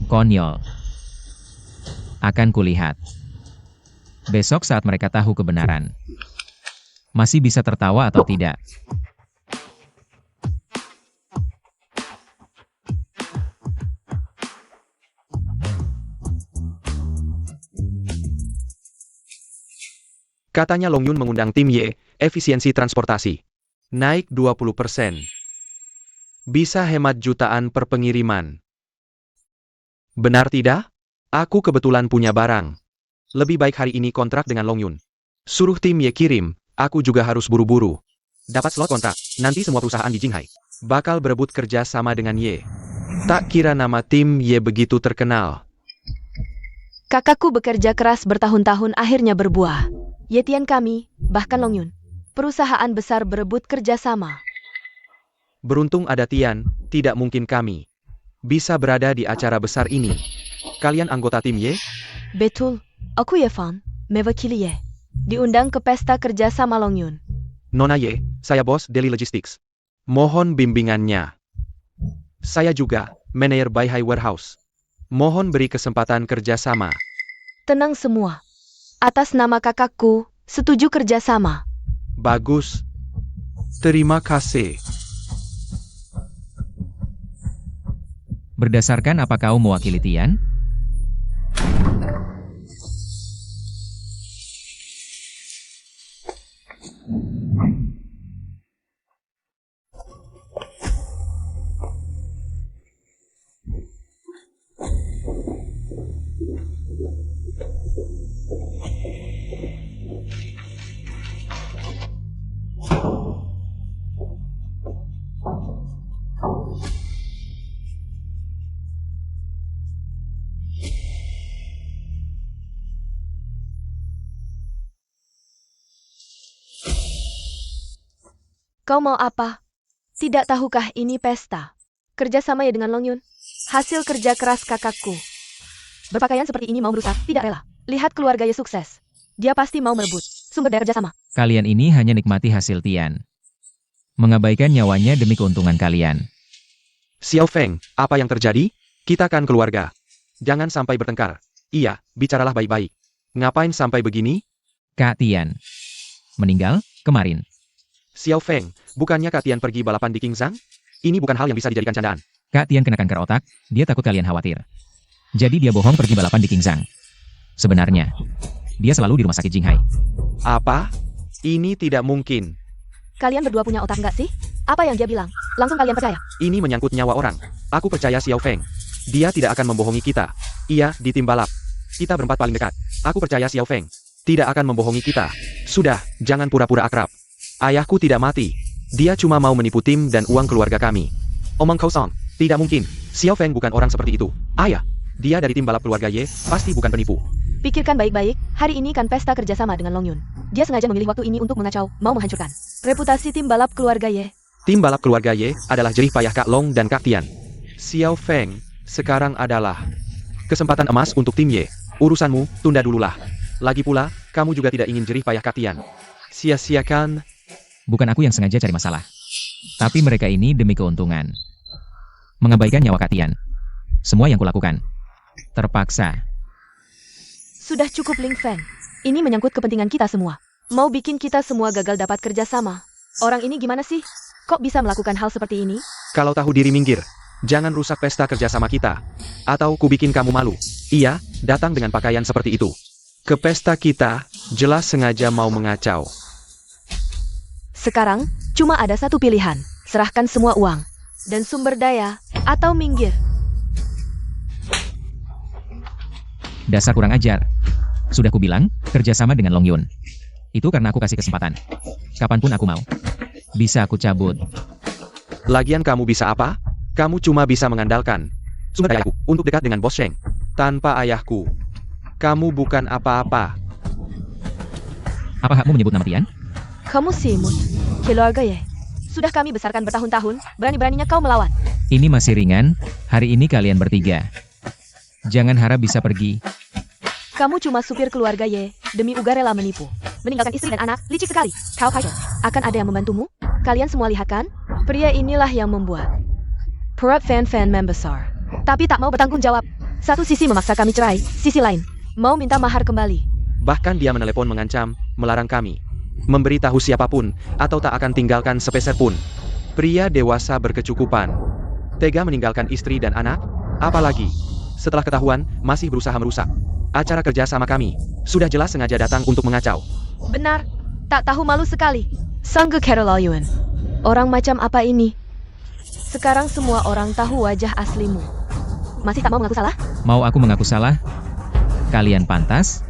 [SPEAKER 2] Konyol. Akan kulihat. Besok saat mereka tahu kebenaran. Masih bisa tertawa atau tidak.
[SPEAKER 1] Katanya Longyun mengundang tim Y, efisiensi transportasi. Naik 20%. Bisa hemat jutaan per pengiriman. Benar tidak? Aku kebetulan punya barang. Lebih baik hari ini kontrak dengan Longyun. Suruh tim Y kirim, aku juga harus buru-buru. Dapat slot kontrak, nanti semua perusahaan di Jinghai bakal berebut kerja sama dengan Y. Tak kira nama tim Y begitu terkenal.
[SPEAKER 3] Kakakku bekerja keras bertahun-tahun akhirnya berbuah. Ye Tian kami, bahkan Longyun. Perusahaan besar berebut kerja sama.
[SPEAKER 1] Beruntung ada Tian, tidak mungkin kami bisa berada di acara besar ini. Kalian anggota tim Y?
[SPEAKER 3] Betul, aku Ye Fan, mewakili Ye. Diundang ke pesta kerja sama Longyun.
[SPEAKER 1] Nona Y, saya bos Daily Logistics. Mohon bimbingannya. Saya juga, manajer Baihai Warehouse. Mohon beri kesempatan kerja sama.
[SPEAKER 3] Tenang semua. Atas nama kakakku, setuju kerja sama.
[SPEAKER 1] Bagus. Terima kasih.
[SPEAKER 2] Berdasarkan apa kau mewakili Tian?
[SPEAKER 3] Kau mau apa? Tidak tahukah ini pesta? Kerjasama ya dengan Long Yun. Hasil kerja keras kakakku. Berpakaian seperti ini mau merusak, tidak rela. Lihat keluarga Ye sukses. Dia pasti mau merebut sumber daya kerjasama.
[SPEAKER 2] Kalian ini hanya nikmati hasil Tian. Mengabaikan nyawanya demi keuntungan kalian.
[SPEAKER 1] Xiao Feng, apa yang terjadi? Kita kan keluarga. Jangan sampai bertengkar. Iya, bicaralah baik-baik. Ngapain sampai begini?
[SPEAKER 2] Kak Tian. Meninggal, kemarin.
[SPEAKER 1] Xiao Feng, bukannya Kak Tian pergi balapan di Qingzhang? Ini bukan hal yang bisa dijadikan candaan.
[SPEAKER 2] Kak Tian kena kanker otak, dia takut kalian khawatir. Jadi dia bohong pergi balapan di Qingzhang. Sebenarnya, dia selalu di rumah sakit Jinghai.
[SPEAKER 1] Apa? Ini tidak mungkin.
[SPEAKER 3] Kalian berdua punya otak nggak sih? Apa yang dia bilang? Langsung kalian percaya?
[SPEAKER 1] Ini menyangkut nyawa orang. Aku percaya Xiao Feng. Dia tidak akan membohongi kita. Iya, di tim balap. Kita berempat paling dekat. Aku percaya Xiao Feng tidak akan membohongi kita. Sudah, jangan pura-pura akrab. Ayahku tidak mati. Dia cuma mau menipu tim dan uang keluarga kami. Omong kosong. Tidak mungkin. Xiao Feng bukan orang seperti itu. Ayah, dia dari tim balap keluarga Ye, pasti bukan penipu.
[SPEAKER 3] Pikirkan baik-baik, hari ini kan pesta kerjasama dengan Long Yun. Dia sengaja memilih waktu ini untuk mengacau, mau menghancurkan reputasi tim balap keluarga Ye.
[SPEAKER 1] Tim balap keluarga Ye adalah jerih payah Kak Long dan Kak Tian. Xiao Feng, sekarang adalah kesempatan emas untuk tim Ye. Urusanmu, tunda dululah. Lagi pula, kamu juga tidak ingin jerih payah Kak Tian. Sia-siakan.
[SPEAKER 2] Bukan aku yang sengaja cari masalah. Tapi mereka ini demi keuntungan. Mengabaikan nyawa Kak Tian. Semua yang kulakukan. Terpaksa.
[SPEAKER 3] Sudah cukup Ling Feng. Ini menyangkut kepentingan kita semua. Mau bikin kita semua gagal dapat kerjasama. Orang ini gimana sih? Kok bisa melakukan hal seperti ini?
[SPEAKER 1] Kalau tahu diri minggir. Jangan rusak pesta kerjasama kita. Atau ku bikin kamu malu. Iya, datang dengan pakaian seperti itu. Ke pesta kita, jelas sengaja mau mengacau.
[SPEAKER 3] Sekarang, cuma ada satu pilihan. Serahkan semua uang dan sumber daya, atau minggir.
[SPEAKER 2] Dasar kurang ajar. Sudah kubilang, kerjasama dengan Long Yun. Itu karena aku kasih kesempatan. Kapanpun aku mau. Bisa aku cabut.
[SPEAKER 1] Lagian kamu bisa apa? Kamu cuma bisa mengandalkan sumber dayaku untuk dekat dengan Bos Sheng. Tanpa ayahku, kamu bukan apa-apa.
[SPEAKER 2] Apa hakmu menyebut nama Tian?
[SPEAKER 3] Kamu si imut. Keluarga Ye. Sudah kami besarkan bertahun-tahun, berani-beraninya kau melawan.
[SPEAKER 2] Ini masih ringan, hari ini kalian bertiga. Jangan harap bisa pergi.
[SPEAKER 3] Kamu cuma supir keluarga Ye, demi uga rela menipu. Meninggalkan istri dan anak, licik sekali. Kau kacau. Akan ada yang membantumu? Kalian semua lihat kan? Pria inilah yang membuat perut fan-fan membesar. Tapi tak mau bertanggung jawab. Satu sisi memaksa kami cerai, sisi lain mau minta mahar kembali.
[SPEAKER 1] Bahkan dia menelepon mengancam, melarang kami memberitahu siapapun, atau tak akan tinggalkan sepeser pun. Pria dewasa berkecukupan. Tega meninggalkan istri dan anak? Apalagi, setelah ketahuan, masih berusaha merusak acara kerja sama kami. Sudah jelas sengaja datang untuk mengacau.
[SPEAKER 3] Benar, tak tahu malu sekali. Sangge Keralauyuan. Orang macam apa ini? Sekarang semua orang tahu wajah aslimu. Masih tak mau mengaku salah?
[SPEAKER 2] Mau aku mengaku salah? Kalian pantas?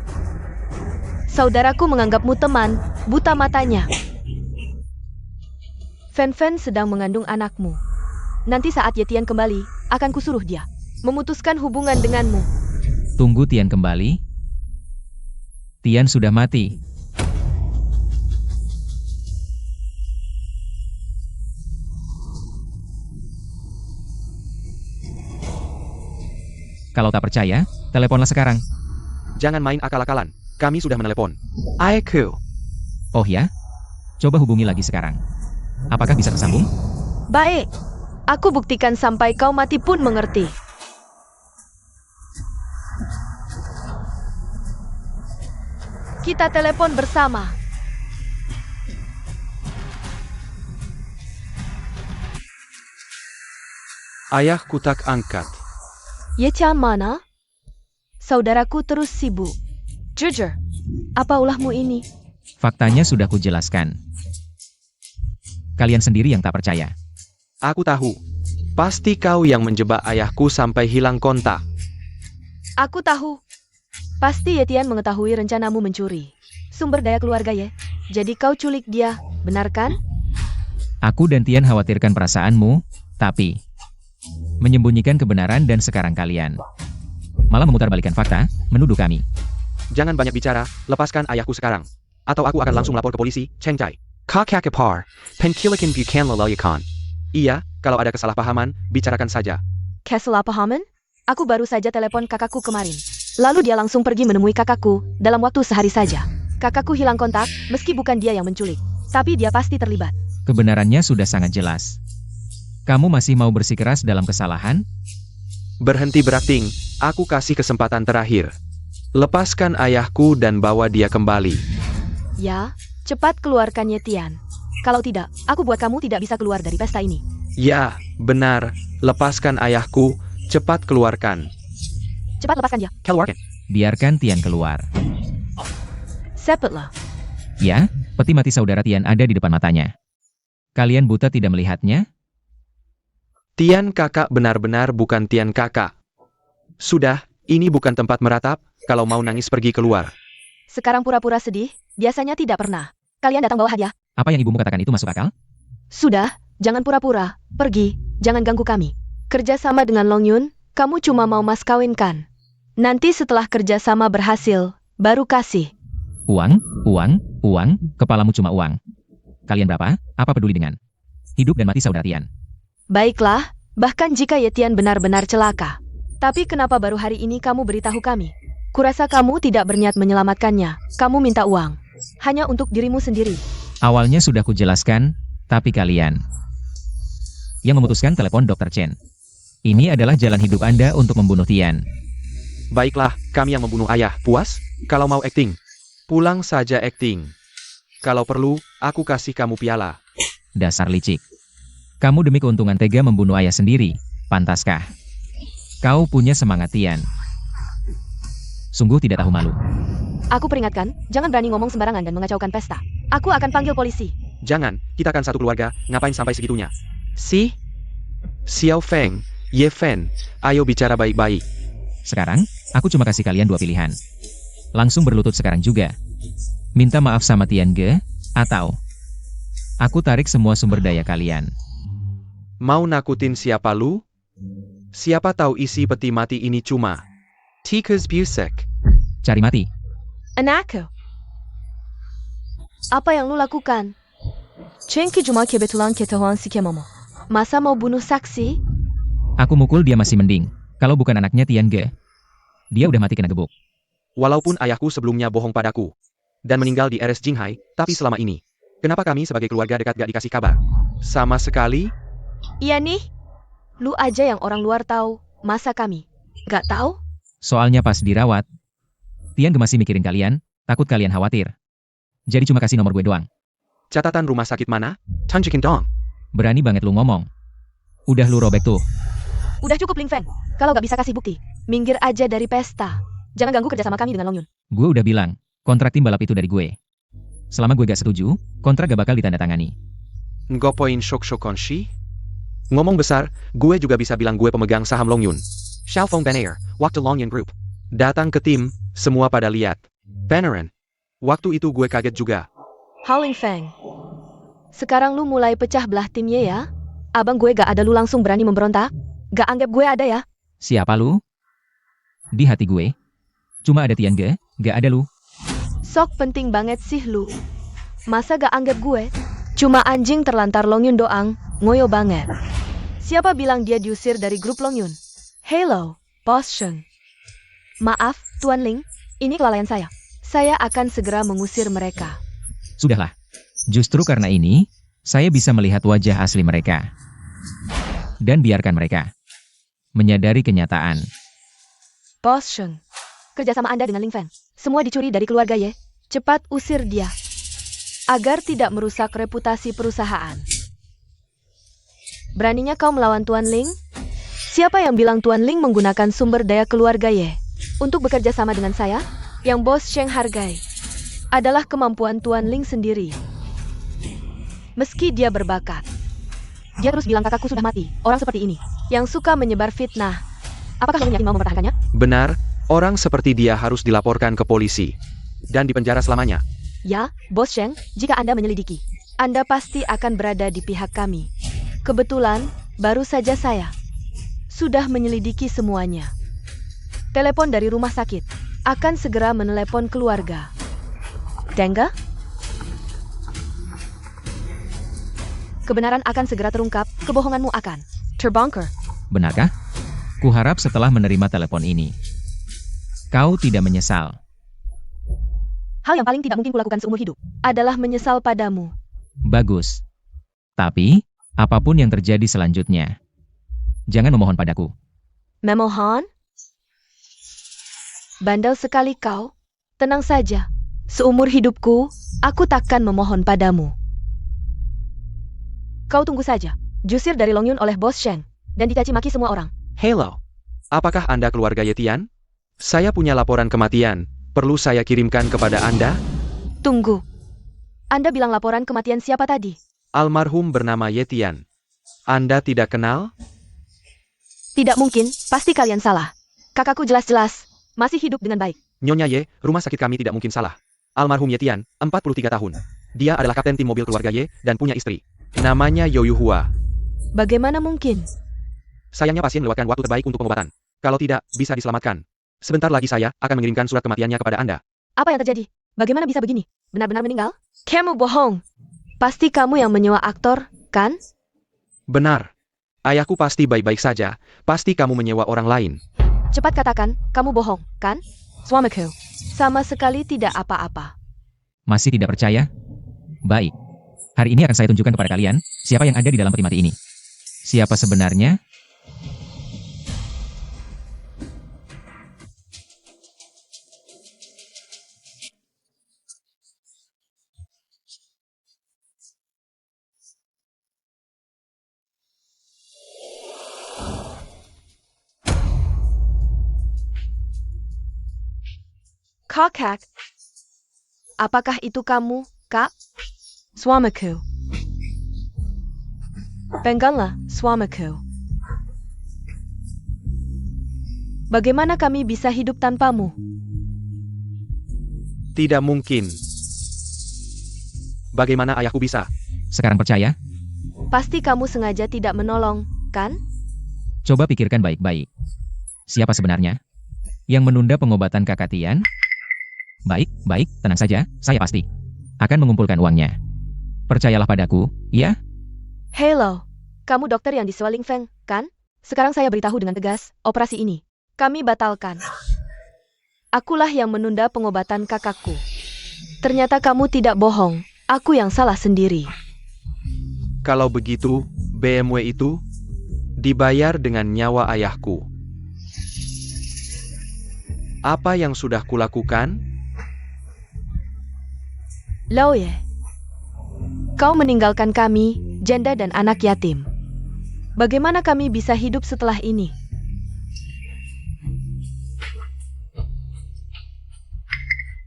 [SPEAKER 3] Saudaraku menganggapmu teman, buta matanya. Fen-Fen sedang mengandung anakmu. Nanti saat Yetian kembali, akan kusuruh dia memutuskan hubungan denganmu.
[SPEAKER 2] Tunggu Tian kembali. Tian sudah mati. Kalau tak percaya, teleponlah sekarang.
[SPEAKER 1] Jangan main akal-akalan. Kami sudah menelepon. Aiku.
[SPEAKER 2] Oh ya? Coba hubungi lagi sekarang. Apakah bisa tersambung?
[SPEAKER 3] Baik. Aku buktikan sampai kau mati pun mengerti. Kita telepon bersama.
[SPEAKER 1] Ayahku tak angkat.
[SPEAKER 3] Ye Tian mana? Saudaraku terus sibuk. Jujur, apa ulahmu ini?
[SPEAKER 2] Faktanya sudah kujelaskan. Kalian sendiri yang tak percaya.
[SPEAKER 1] Aku tahu. Pasti kau yang menjebak ayahku sampai hilang kontak.
[SPEAKER 3] Aku tahu. Pasti Ye Tian mengetahui rencanamu mencuri sumber daya keluarga Ye. Jadi kau culik dia, benar kan?
[SPEAKER 2] Aku dan Tian khawatirkan perasaanmu, tapi menyembunyikan kebenaran dan sekarang kalian malah memutarbalikkan fakta, menuduh kami.
[SPEAKER 1] Jangan banyak bicara, lepaskan ayahku sekarang. Atau aku akan langsung lapor ke polisi, Cheng Chai. Kakakapar, penkilakin bukan lelayakan. Iya, kalau ada kesalahpahaman, bicarakan saja.
[SPEAKER 3] Kesalahpahaman? Aku baru saja telepon kakakku kemarin. Lalu dia langsung pergi menemui kakakku, dalam waktu sehari saja. Kakakku hilang kontak, meski bukan dia yang menculik. Tapi dia pasti terlibat.
[SPEAKER 2] Kebenarannya sudah sangat jelas. Kamu masih mau bersikeras dalam kesalahan?
[SPEAKER 1] Berhenti berakting, aku kasih kesempatan terakhir. Lepaskan ayahku dan bawa dia kembali.
[SPEAKER 3] Ya, cepat keluarkan Ye Tian. Kalau tidak, aku buat kamu tidak bisa keluar dari pesta ini.
[SPEAKER 1] Ya, benar. Lepaskan ayahku, cepat keluarkan.
[SPEAKER 3] Cepat lepaskan dia.
[SPEAKER 1] Keluarkan.
[SPEAKER 2] Biarkan Tian keluar.
[SPEAKER 3] Cepatlah.
[SPEAKER 2] Ya, peti mati saudara Tian ada di depan matanya. Kalian buta tidak melihatnya?
[SPEAKER 1] Tian kakak benar-benar bukan Tian kakak. Sudah, ini bukan tempat meratap, kalau mau nangis pergi keluar.
[SPEAKER 3] Sekarang pura-pura sedih, biasanya tidak pernah. Kalian datang bawa hadiah.
[SPEAKER 2] Apa yang ibumu katakan itu masuk akal?
[SPEAKER 3] Sudah, jangan pura-pura. Pergi, jangan ganggu kami. Kerja sama dengan Long Yun, kamu cuma mau mas kawinkan. Nanti setelah kerja sama berhasil, baru kasih.
[SPEAKER 2] Uang, kepalamu cuma uang. Kalian berapa? Apa peduli dengan hidup dan mati saudara Tian?
[SPEAKER 3] Baiklah, bahkan jika Ye Tian benar-benar celaka. Tapi kenapa baru hari ini kamu beritahu kami? Kurasa kamu tidak berniat menyelamatkannya. Kamu minta uang. Hanya untuk dirimu sendiri.
[SPEAKER 2] Awalnya sudah kujelaskan, tapi kalian yang memutuskan telepon Dr. Chen. Ini adalah jalan hidup Anda untuk membunuh Tian.
[SPEAKER 1] Baiklah, kami yang membunuh ayah. Puas? Kalau mau akting, pulang saja akting. Kalau perlu, aku kasih kamu piala.
[SPEAKER 2] Dasar licik. Kamu demi keuntungan tega membunuh ayah sendiri. Pantaskah? Kau punya semangat Tian. Sungguh tidak tahu malu.
[SPEAKER 3] Aku peringatkan, jangan berani ngomong sembarangan dan mengacaukan pesta. Aku akan panggil polisi.
[SPEAKER 1] Jangan, kita kan satu keluarga, ngapain sampai segitunya? Xiao Feng, Ye Fen, ayo bicara baik-baik.
[SPEAKER 2] Sekarang, aku cuma kasih kalian dua pilihan. Langsung berlutut sekarang juga. Minta maaf sama Tian Ge, atau aku tarik semua sumber daya kalian.
[SPEAKER 1] Mau nakutin siapa lu? Siapa tahu isi peti mati ini cuma Tikus Busek.
[SPEAKER 2] Cari mati.
[SPEAKER 3] Anakku. Apa yang lu lakukan? Cengki cuma kebetulan ketahuan si Kemomo. Masa mau bunuh saksi?
[SPEAKER 2] Aku mukul dia masih mending. Kalau bukan anaknya Tian Ge, dia udah mati kena gebuk.
[SPEAKER 1] Walaupun ayahku sebelumnya bohong padaku dan meninggal di RS Jinghai, tapi selama ini, kenapa kami sebagai keluarga dekat gak dikasih kabar? Sama sekali?
[SPEAKER 3] Iya nih. Lu aja yang orang luar tahu. Masa kami gak tahu?
[SPEAKER 2] Soalnya pas dirawat, Tian Ge masih mikirin kalian, takut kalian khawatir. Jadi cuma kasih nomor gue doang.
[SPEAKER 1] Catatan rumah sakit mana? Tanjikin dong.
[SPEAKER 2] Berani banget lu ngomong. Udah lu robek tuh.
[SPEAKER 3] Udah cukup Ling Feng. Kalau gak bisa kasih bukti, minggir aja dari pesta. Jangan ganggu kerjasama kami dengan Long Yun.
[SPEAKER 2] Gue udah bilang, kontrak tim balap itu dari gue. Selama gue gak setuju, kontrak gak bakal ditandatangani.
[SPEAKER 1] Ngopoin shok-shokon shi? Ngomong besar, gue juga bisa bilang gue pemegang saham Long Yun. Xiaofeng Benair, waktu Long Yun Group. Datang ke tim, semua pada lihat. Beneran. Waktu itu gue kaget juga.
[SPEAKER 3] Hao Ling Feng. Sekarang lu mulai pecah belah timnya ya? Abang gue gak ada lu langsung berani memberontak? Gak anggap gue ada ya?
[SPEAKER 2] Siapa lu? Di hati gue, cuma ada Tian Ge, gak ada lu.
[SPEAKER 3] Sok penting banget sih lu. Masa gak anggap gue? Cuma anjing terlantar Long Yun doang, ngoyo banget. Siapa bilang dia diusir dari grup Long Yun? Hello, Boss Sheng. Maaf, Tuan Ling, ini kelalaian saya. Saya akan segera mengusir mereka.
[SPEAKER 2] Sudahlah. Justru karena ini, saya bisa melihat wajah asli mereka. Dan biarkan mereka menyadari kenyataan.
[SPEAKER 3] Boss Sheng, kerjasama Anda dengan Ling Feng, semua dicuri dari keluarga Ye. Cepat usir dia, agar tidak merusak reputasi perusahaan. Beraninya kau melawan Tuan Ling? Siapa yang bilang Tuan Ling menggunakan sumber daya keluarga Ye untuk bekerja sama dengan saya? Yang Bos Sheng hargai adalah kemampuan Tuan Ling sendiri. Meski dia berbakat, dia terus bilang kakakku sudah mati. Orang seperti ini, yang suka menyebar fitnah. Apakah kamu yakin mau mempertahankannya?
[SPEAKER 1] Benar, orang seperti dia harus dilaporkan ke polisi dan dipenjara selamanya.
[SPEAKER 3] Ya, Bos Sheng, jika Anda menyelidiki, Anda pasti akan berada di pihak kami. Kebetulan, baru saja saya sudah menyelidiki semuanya. Telepon dari rumah sakit akan segera menelepon keluarga. Dengga? Kebenaran akan segera terungkap, kebohonganmu akan terbongkar.
[SPEAKER 2] Benarkah? Kuharap setelah menerima telepon ini, kau tidak menyesal.
[SPEAKER 3] Hal yang paling tidak mungkin kulakukan seumur hidup adalah menyesal padamu.
[SPEAKER 2] Bagus. Tapi, apapun yang terjadi selanjutnya, jangan memohon padaku.
[SPEAKER 3] Memohon? Bandel sekali kau. Tenang saja. Seumur hidupku, aku takkan memohon padamu. Kau tunggu saja. Jusir dari Long Yun oleh Bos Sheng dan dicaci maki semua orang.
[SPEAKER 1] Hello, apakah Anda keluarga Yetian? Saya punya laporan kematian. Perlu saya kirimkan kepada Anda?
[SPEAKER 3] Tunggu. Anda bilang laporan kematian siapa tadi?
[SPEAKER 1] Almarhum bernama Yetian. Anda tidak kenal?
[SPEAKER 3] Tidak mungkin, pasti kalian salah. Kakakku jelas-jelas masih hidup dengan baik.
[SPEAKER 1] Nyonya Ye, rumah sakit kami tidak mungkin salah. Almarhum Yetian, 43 tahun. Dia adalah kapten tim mobil keluarga Ye dan punya istri. Namanya Yoyuhua.
[SPEAKER 3] Bagaimana mungkin?
[SPEAKER 1] Sayangnya pasien melewatkan waktu terbaik untuk pengobatan. Kalau tidak, bisa diselamatkan. Sebentar lagi saya akan mengirimkan surat kematiannya kepada Anda.
[SPEAKER 3] Apa yang terjadi? Bagaimana bisa begini? Benar-benar meninggal? Kamu bohong. Pasti kamu yang menyewa aktor, kan?
[SPEAKER 1] Benar. Ayahku pasti baik-baik saja. Pasti kamu menyewa orang lain.
[SPEAKER 3] Cepat katakan, kamu bohong, kan? Suamiku. Sama sekali tidak apa-apa.
[SPEAKER 2] Masih tidak percaya? Baik. Hari ini akan saya tunjukkan kepada kalian, siapa yang ada di dalam peti mati ini. Siapa sebenarnya?
[SPEAKER 3] Kakak. Apakah itu kamu, Kak? Suamiku. Peganglah, suamiku. Bagaimana kami bisa hidup tanpamu?
[SPEAKER 1] Tidak mungkin. Bagaimana ayahku bisa?
[SPEAKER 2] Sekarang percaya?
[SPEAKER 3] Pasti kamu sengaja tidak menolong, kan?
[SPEAKER 2] Coba pikirkan baik-baik. Siapa sebenarnya yang menunda pengobatan Kakak Tian? Baik, tenang saja, saya pasti akan mengumpulkan uangnya. Percayalah padaku, ya?
[SPEAKER 3] Hello, kamu dokter yang di Swaling Feng, kan? Sekarang saya beritahu dengan tegas, operasi ini kami batalkan. Akulah yang menunda pengobatan kakakku. Ternyata kamu tidak bohong, aku yang salah sendiri.
[SPEAKER 1] Kalau begitu, BMW itu dibayar dengan nyawa ayahku. Apa yang sudah kulakukan?
[SPEAKER 3] Loye, kau meninggalkan kami, janda dan anak yatim. Bagaimana kami bisa hidup setelah ini?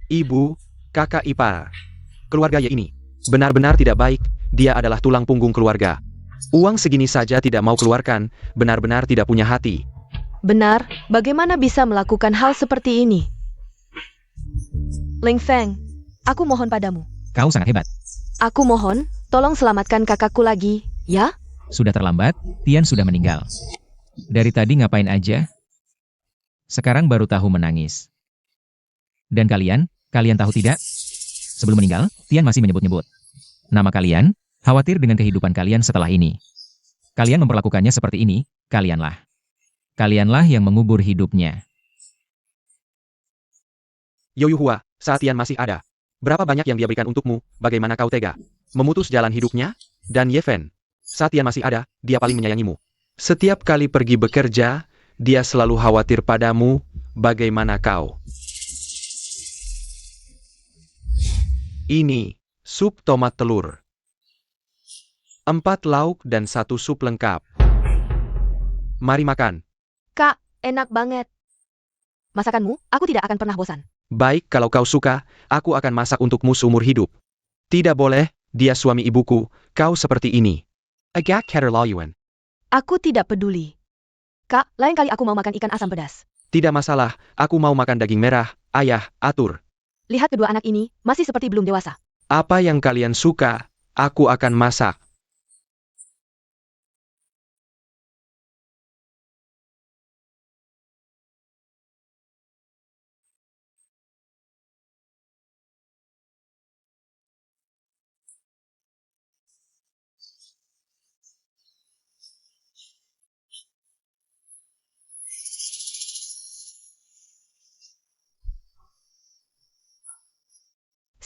[SPEAKER 1] Ibu, kakak ipar. Keluarga Ye ini benar-benar tidak baik. Dia adalah tulang punggung keluarga. Uang segini saja tidak mau keluarkan, benar-benar tidak punya hati.
[SPEAKER 3] Benar, bagaimana bisa melakukan hal seperti ini? Ling Feng, aku mohon padamu.
[SPEAKER 2] Kau sangat hebat.
[SPEAKER 3] Aku mohon, tolong selamatkan kakakku lagi, ya?
[SPEAKER 2] Sudah terlambat, Tian sudah meninggal. Dari tadi ngapain aja? Sekarang baru tahu menangis. Dan kalian tahu tidak? Sebelum meninggal, Tian masih menyebut-nyebut nama kalian, khawatir dengan kehidupan kalian setelah ini. Kalian memperlakukannya seperti ini, kalianlah yang mengubur hidupnya.
[SPEAKER 1] Yoyuhua, saat Tian masih ada, berapa banyak yang dia berikan untukmu, bagaimana kau tega memutus jalan hidupnya? Dan Ye Fen, saat Tian masih ada, dia paling menyayangimu. Setiap kali pergi bekerja, dia selalu khawatir padamu, bagaimana kau? Ini, sup tomat telur. 4 lauk dan 1 sup lengkap. Mari makan.
[SPEAKER 3] Kak, enak banget. Masakanmu, aku tidak akan pernah bosan.
[SPEAKER 1] Baik, kalau kau suka, aku akan masak untukmu seumur hidup. Tidak boleh, dia suami ibuku, kau seperti ini. Agak keterlaluan.
[SPEAKER 3] Aku tidak peduli. Kak, lain kali aku mau makan ikan asam pedas.
[SPEAKER 1] Tidak masalah, aku mau makan daging merah, ayah, atur.
[SPEAKER 3] Lihat kedua anak ini, masih seperti belum dewasa.
[SPEAKER 1] Apa yang kalian suka, aku akan masak.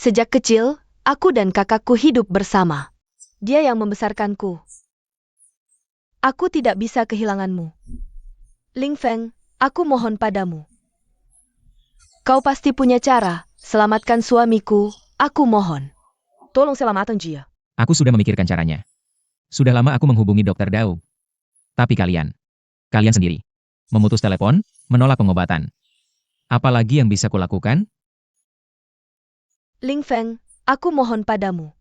[SPEAKER 3] Sejak kecil, aku dan kakakku hidup bersama. Dia yang membesarkanku. Aku tidak bisa kehilanganmu. Ling Feng, aku mohon padamu. Kau pasti punya cara, selamatkan suamiku, aku mohon. Tolong selamatkan dia.
[SPEAKER 2] Aku sudah memikirkan caranya. Sudah lama aku menghubungi Dokter Dao. Tapi kalian sendiri, memutus telepon, menolak pengobatan. Apalagi yang bisa kulakukan?
[SPEAKER 3] Ling Feng, aku mohon padamu.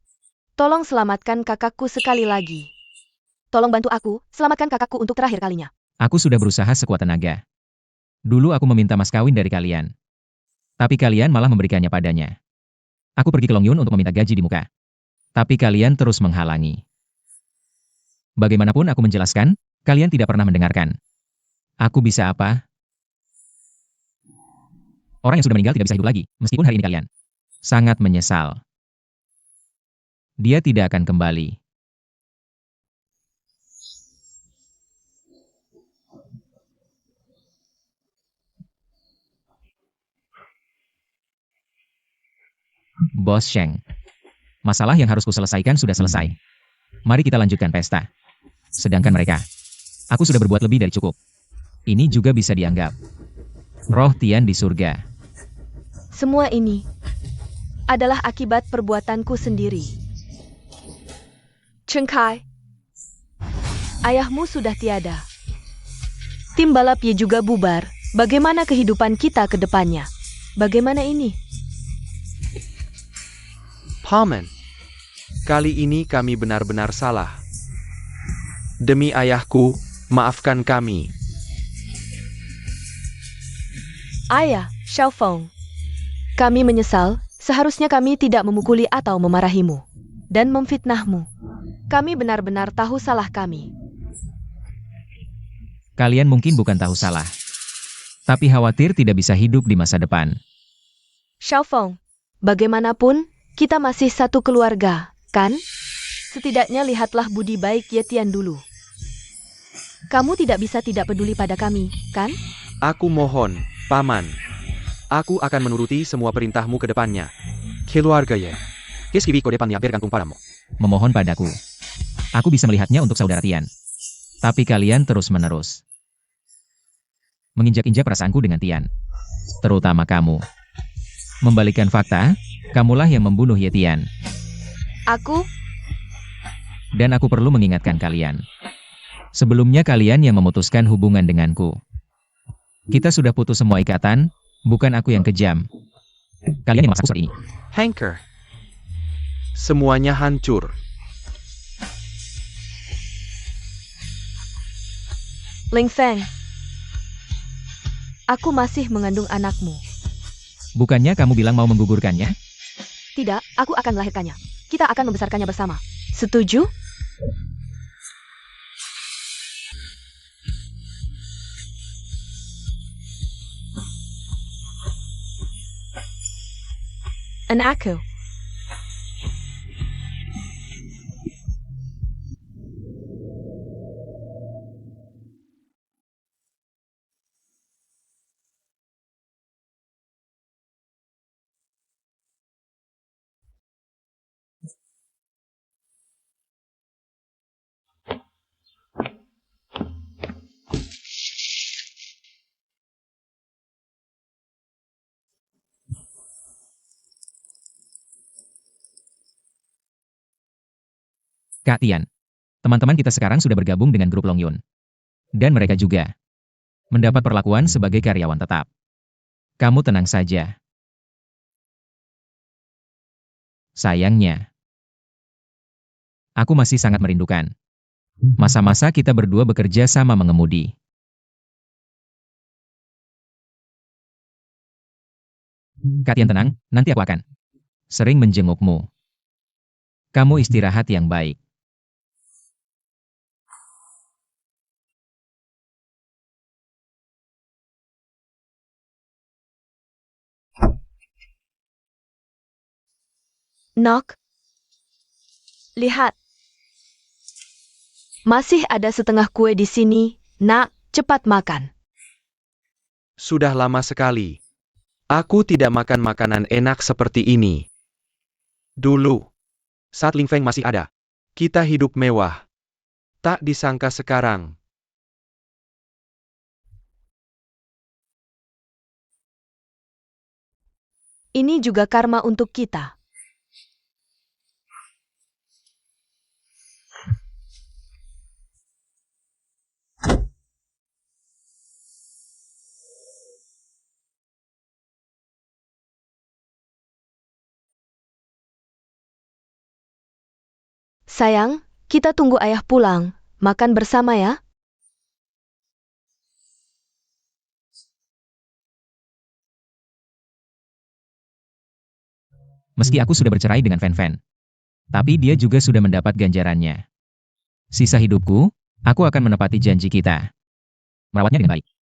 [SPEAKER 3] Tolong selamatkan kakakku sekali lagi. Tolong bantu aku, selamatkan kakakku untuk terakhir kalinya.
[SPEAKER 2] Aku sudah berusaha sekuat tenaga. Dulu aku meminta mas kawin dari kalian. Tapi kalian malah memberikannya padanya. Aku pergi ke Longyun untuk meminta gaji di muka. Tapi kalian terus menghalangi. Bagaimanapun aku menjelaskan, kalian tidak pernah mendengarkan. Aku bisa apa? Orang yang sudah meninggal tidak bisa hidup lagi, meskipun hari ini kalian sangat menyesal. Dia tidak akan kembali. Bos Sheng. Masalah yang harus kuselesaikan sudah selesai. Mari kita lanjutkan pesta. Sedangkan mereka, aku sudah berbuat lebih dari cukup. Ini juga bisa dianggap roh Tian di surga.
[SPEAKER 3] Semua ini adalah akibat perbuatanku sendiri. Cheng Kai, ayahmu sudah tiada. Tim balap Ye juga bubar. Bagaimana kehidupan kita ke depannya? Bagaimana ini?
[SPEAKER 1] Paman, kali ini kami benar-benar salah. Demi ayahku, maafkan kami.
[SPEAKER 3] Ayah, Xiaofeng. Kami menyesal, seharusnya kami tidak memukuli atau memarahimu. Dan memfitnahmu. Kami benar-benar tahu salah kami.
[SPEAKER 2] Kalian mungkin bukan tahu salah. Tapi khawatir tidak bisa hidup di masa depan.
[SPEAKER 3] Xiaofeng, bagaimanapun, kita masih satu keluarga, kan? Setidaknya lihatlah budi baik Ye Tian dulu. Kamu tidak bisa tidak peduli pada kami, kan?
[SPEAKER 1] Aku mohon, Paman. Aku akan menuruti semua perintahmu ke depannya. Keluarga Ye. Kiski ko depan bergantung padamu.
[SPEAKER 2] Memohon padaku. Aku bisa melihatnya untuk saudara Tian. Tapi kalian terus-menerus menginjak-injak perasaanku dengan Tian. Terutama kamu. Membalikan fakta, kamulah yang membunuh Ye Tian.
[SPEAKER 3] Aku,
[SPEAKER 2] Dan aku perlu mengingatkan kalian. Sebelumnya kalian yang memutuskan hubungan denganku. Kita sudah putus semua ikatan, bukan aku yang kejam. Kalian yang memaksaku seperti ini.
[SPEAKER 1] Hanker. Semuanya hancur.
[SPEAKER 3] Ling Feng. Aku masih mengandung anakmu.
[SPEAKER 2] Bukannya kamu bilang mau menggugurkannya?
[SPEAKER 3] Tidak, aku akan melahirkannya. Kita akan membesarkannya bersama. Setuju? Dan aku.
[SPEAKER 2] Kak Tian. Teman-teman kita sekarang sudah bergabung dengan grup Longyun. Dan mereka juga mendapat perlakuan sebagai karyawan tetap. Kamu tenang saja. Sayangnya, aku masih sangat merindukan masa-masa kita berdua bekerja sama mengemudi. Kalian tenang, nanti aku akan sering menjengukmu. Kamu istirahat yang baik.
[SPEAKER 3] Nok. Lihat. Masih ada setengah kue di sini, nak, cepat makan.
[SPEAKER 1] Sudah lama sekali. Aku tidak makan makanan enak seperti ini. Dulu, saat Ling Feng masih ada, kita hidup mewah. Tak disangka sekarang.
[SPEAKER 3] Ini juga karma untuk kita. Sayang, kita tunggu ayah pulang. Makan bersama ya.
[SPEAKER 2] Meski aku sudah bercerai dengan Fen Fen, tapi dia juga sudah mendapat ganjarannya. Sisa hidupku, aku akan menepati janji kita. Merawatnya dengan baik.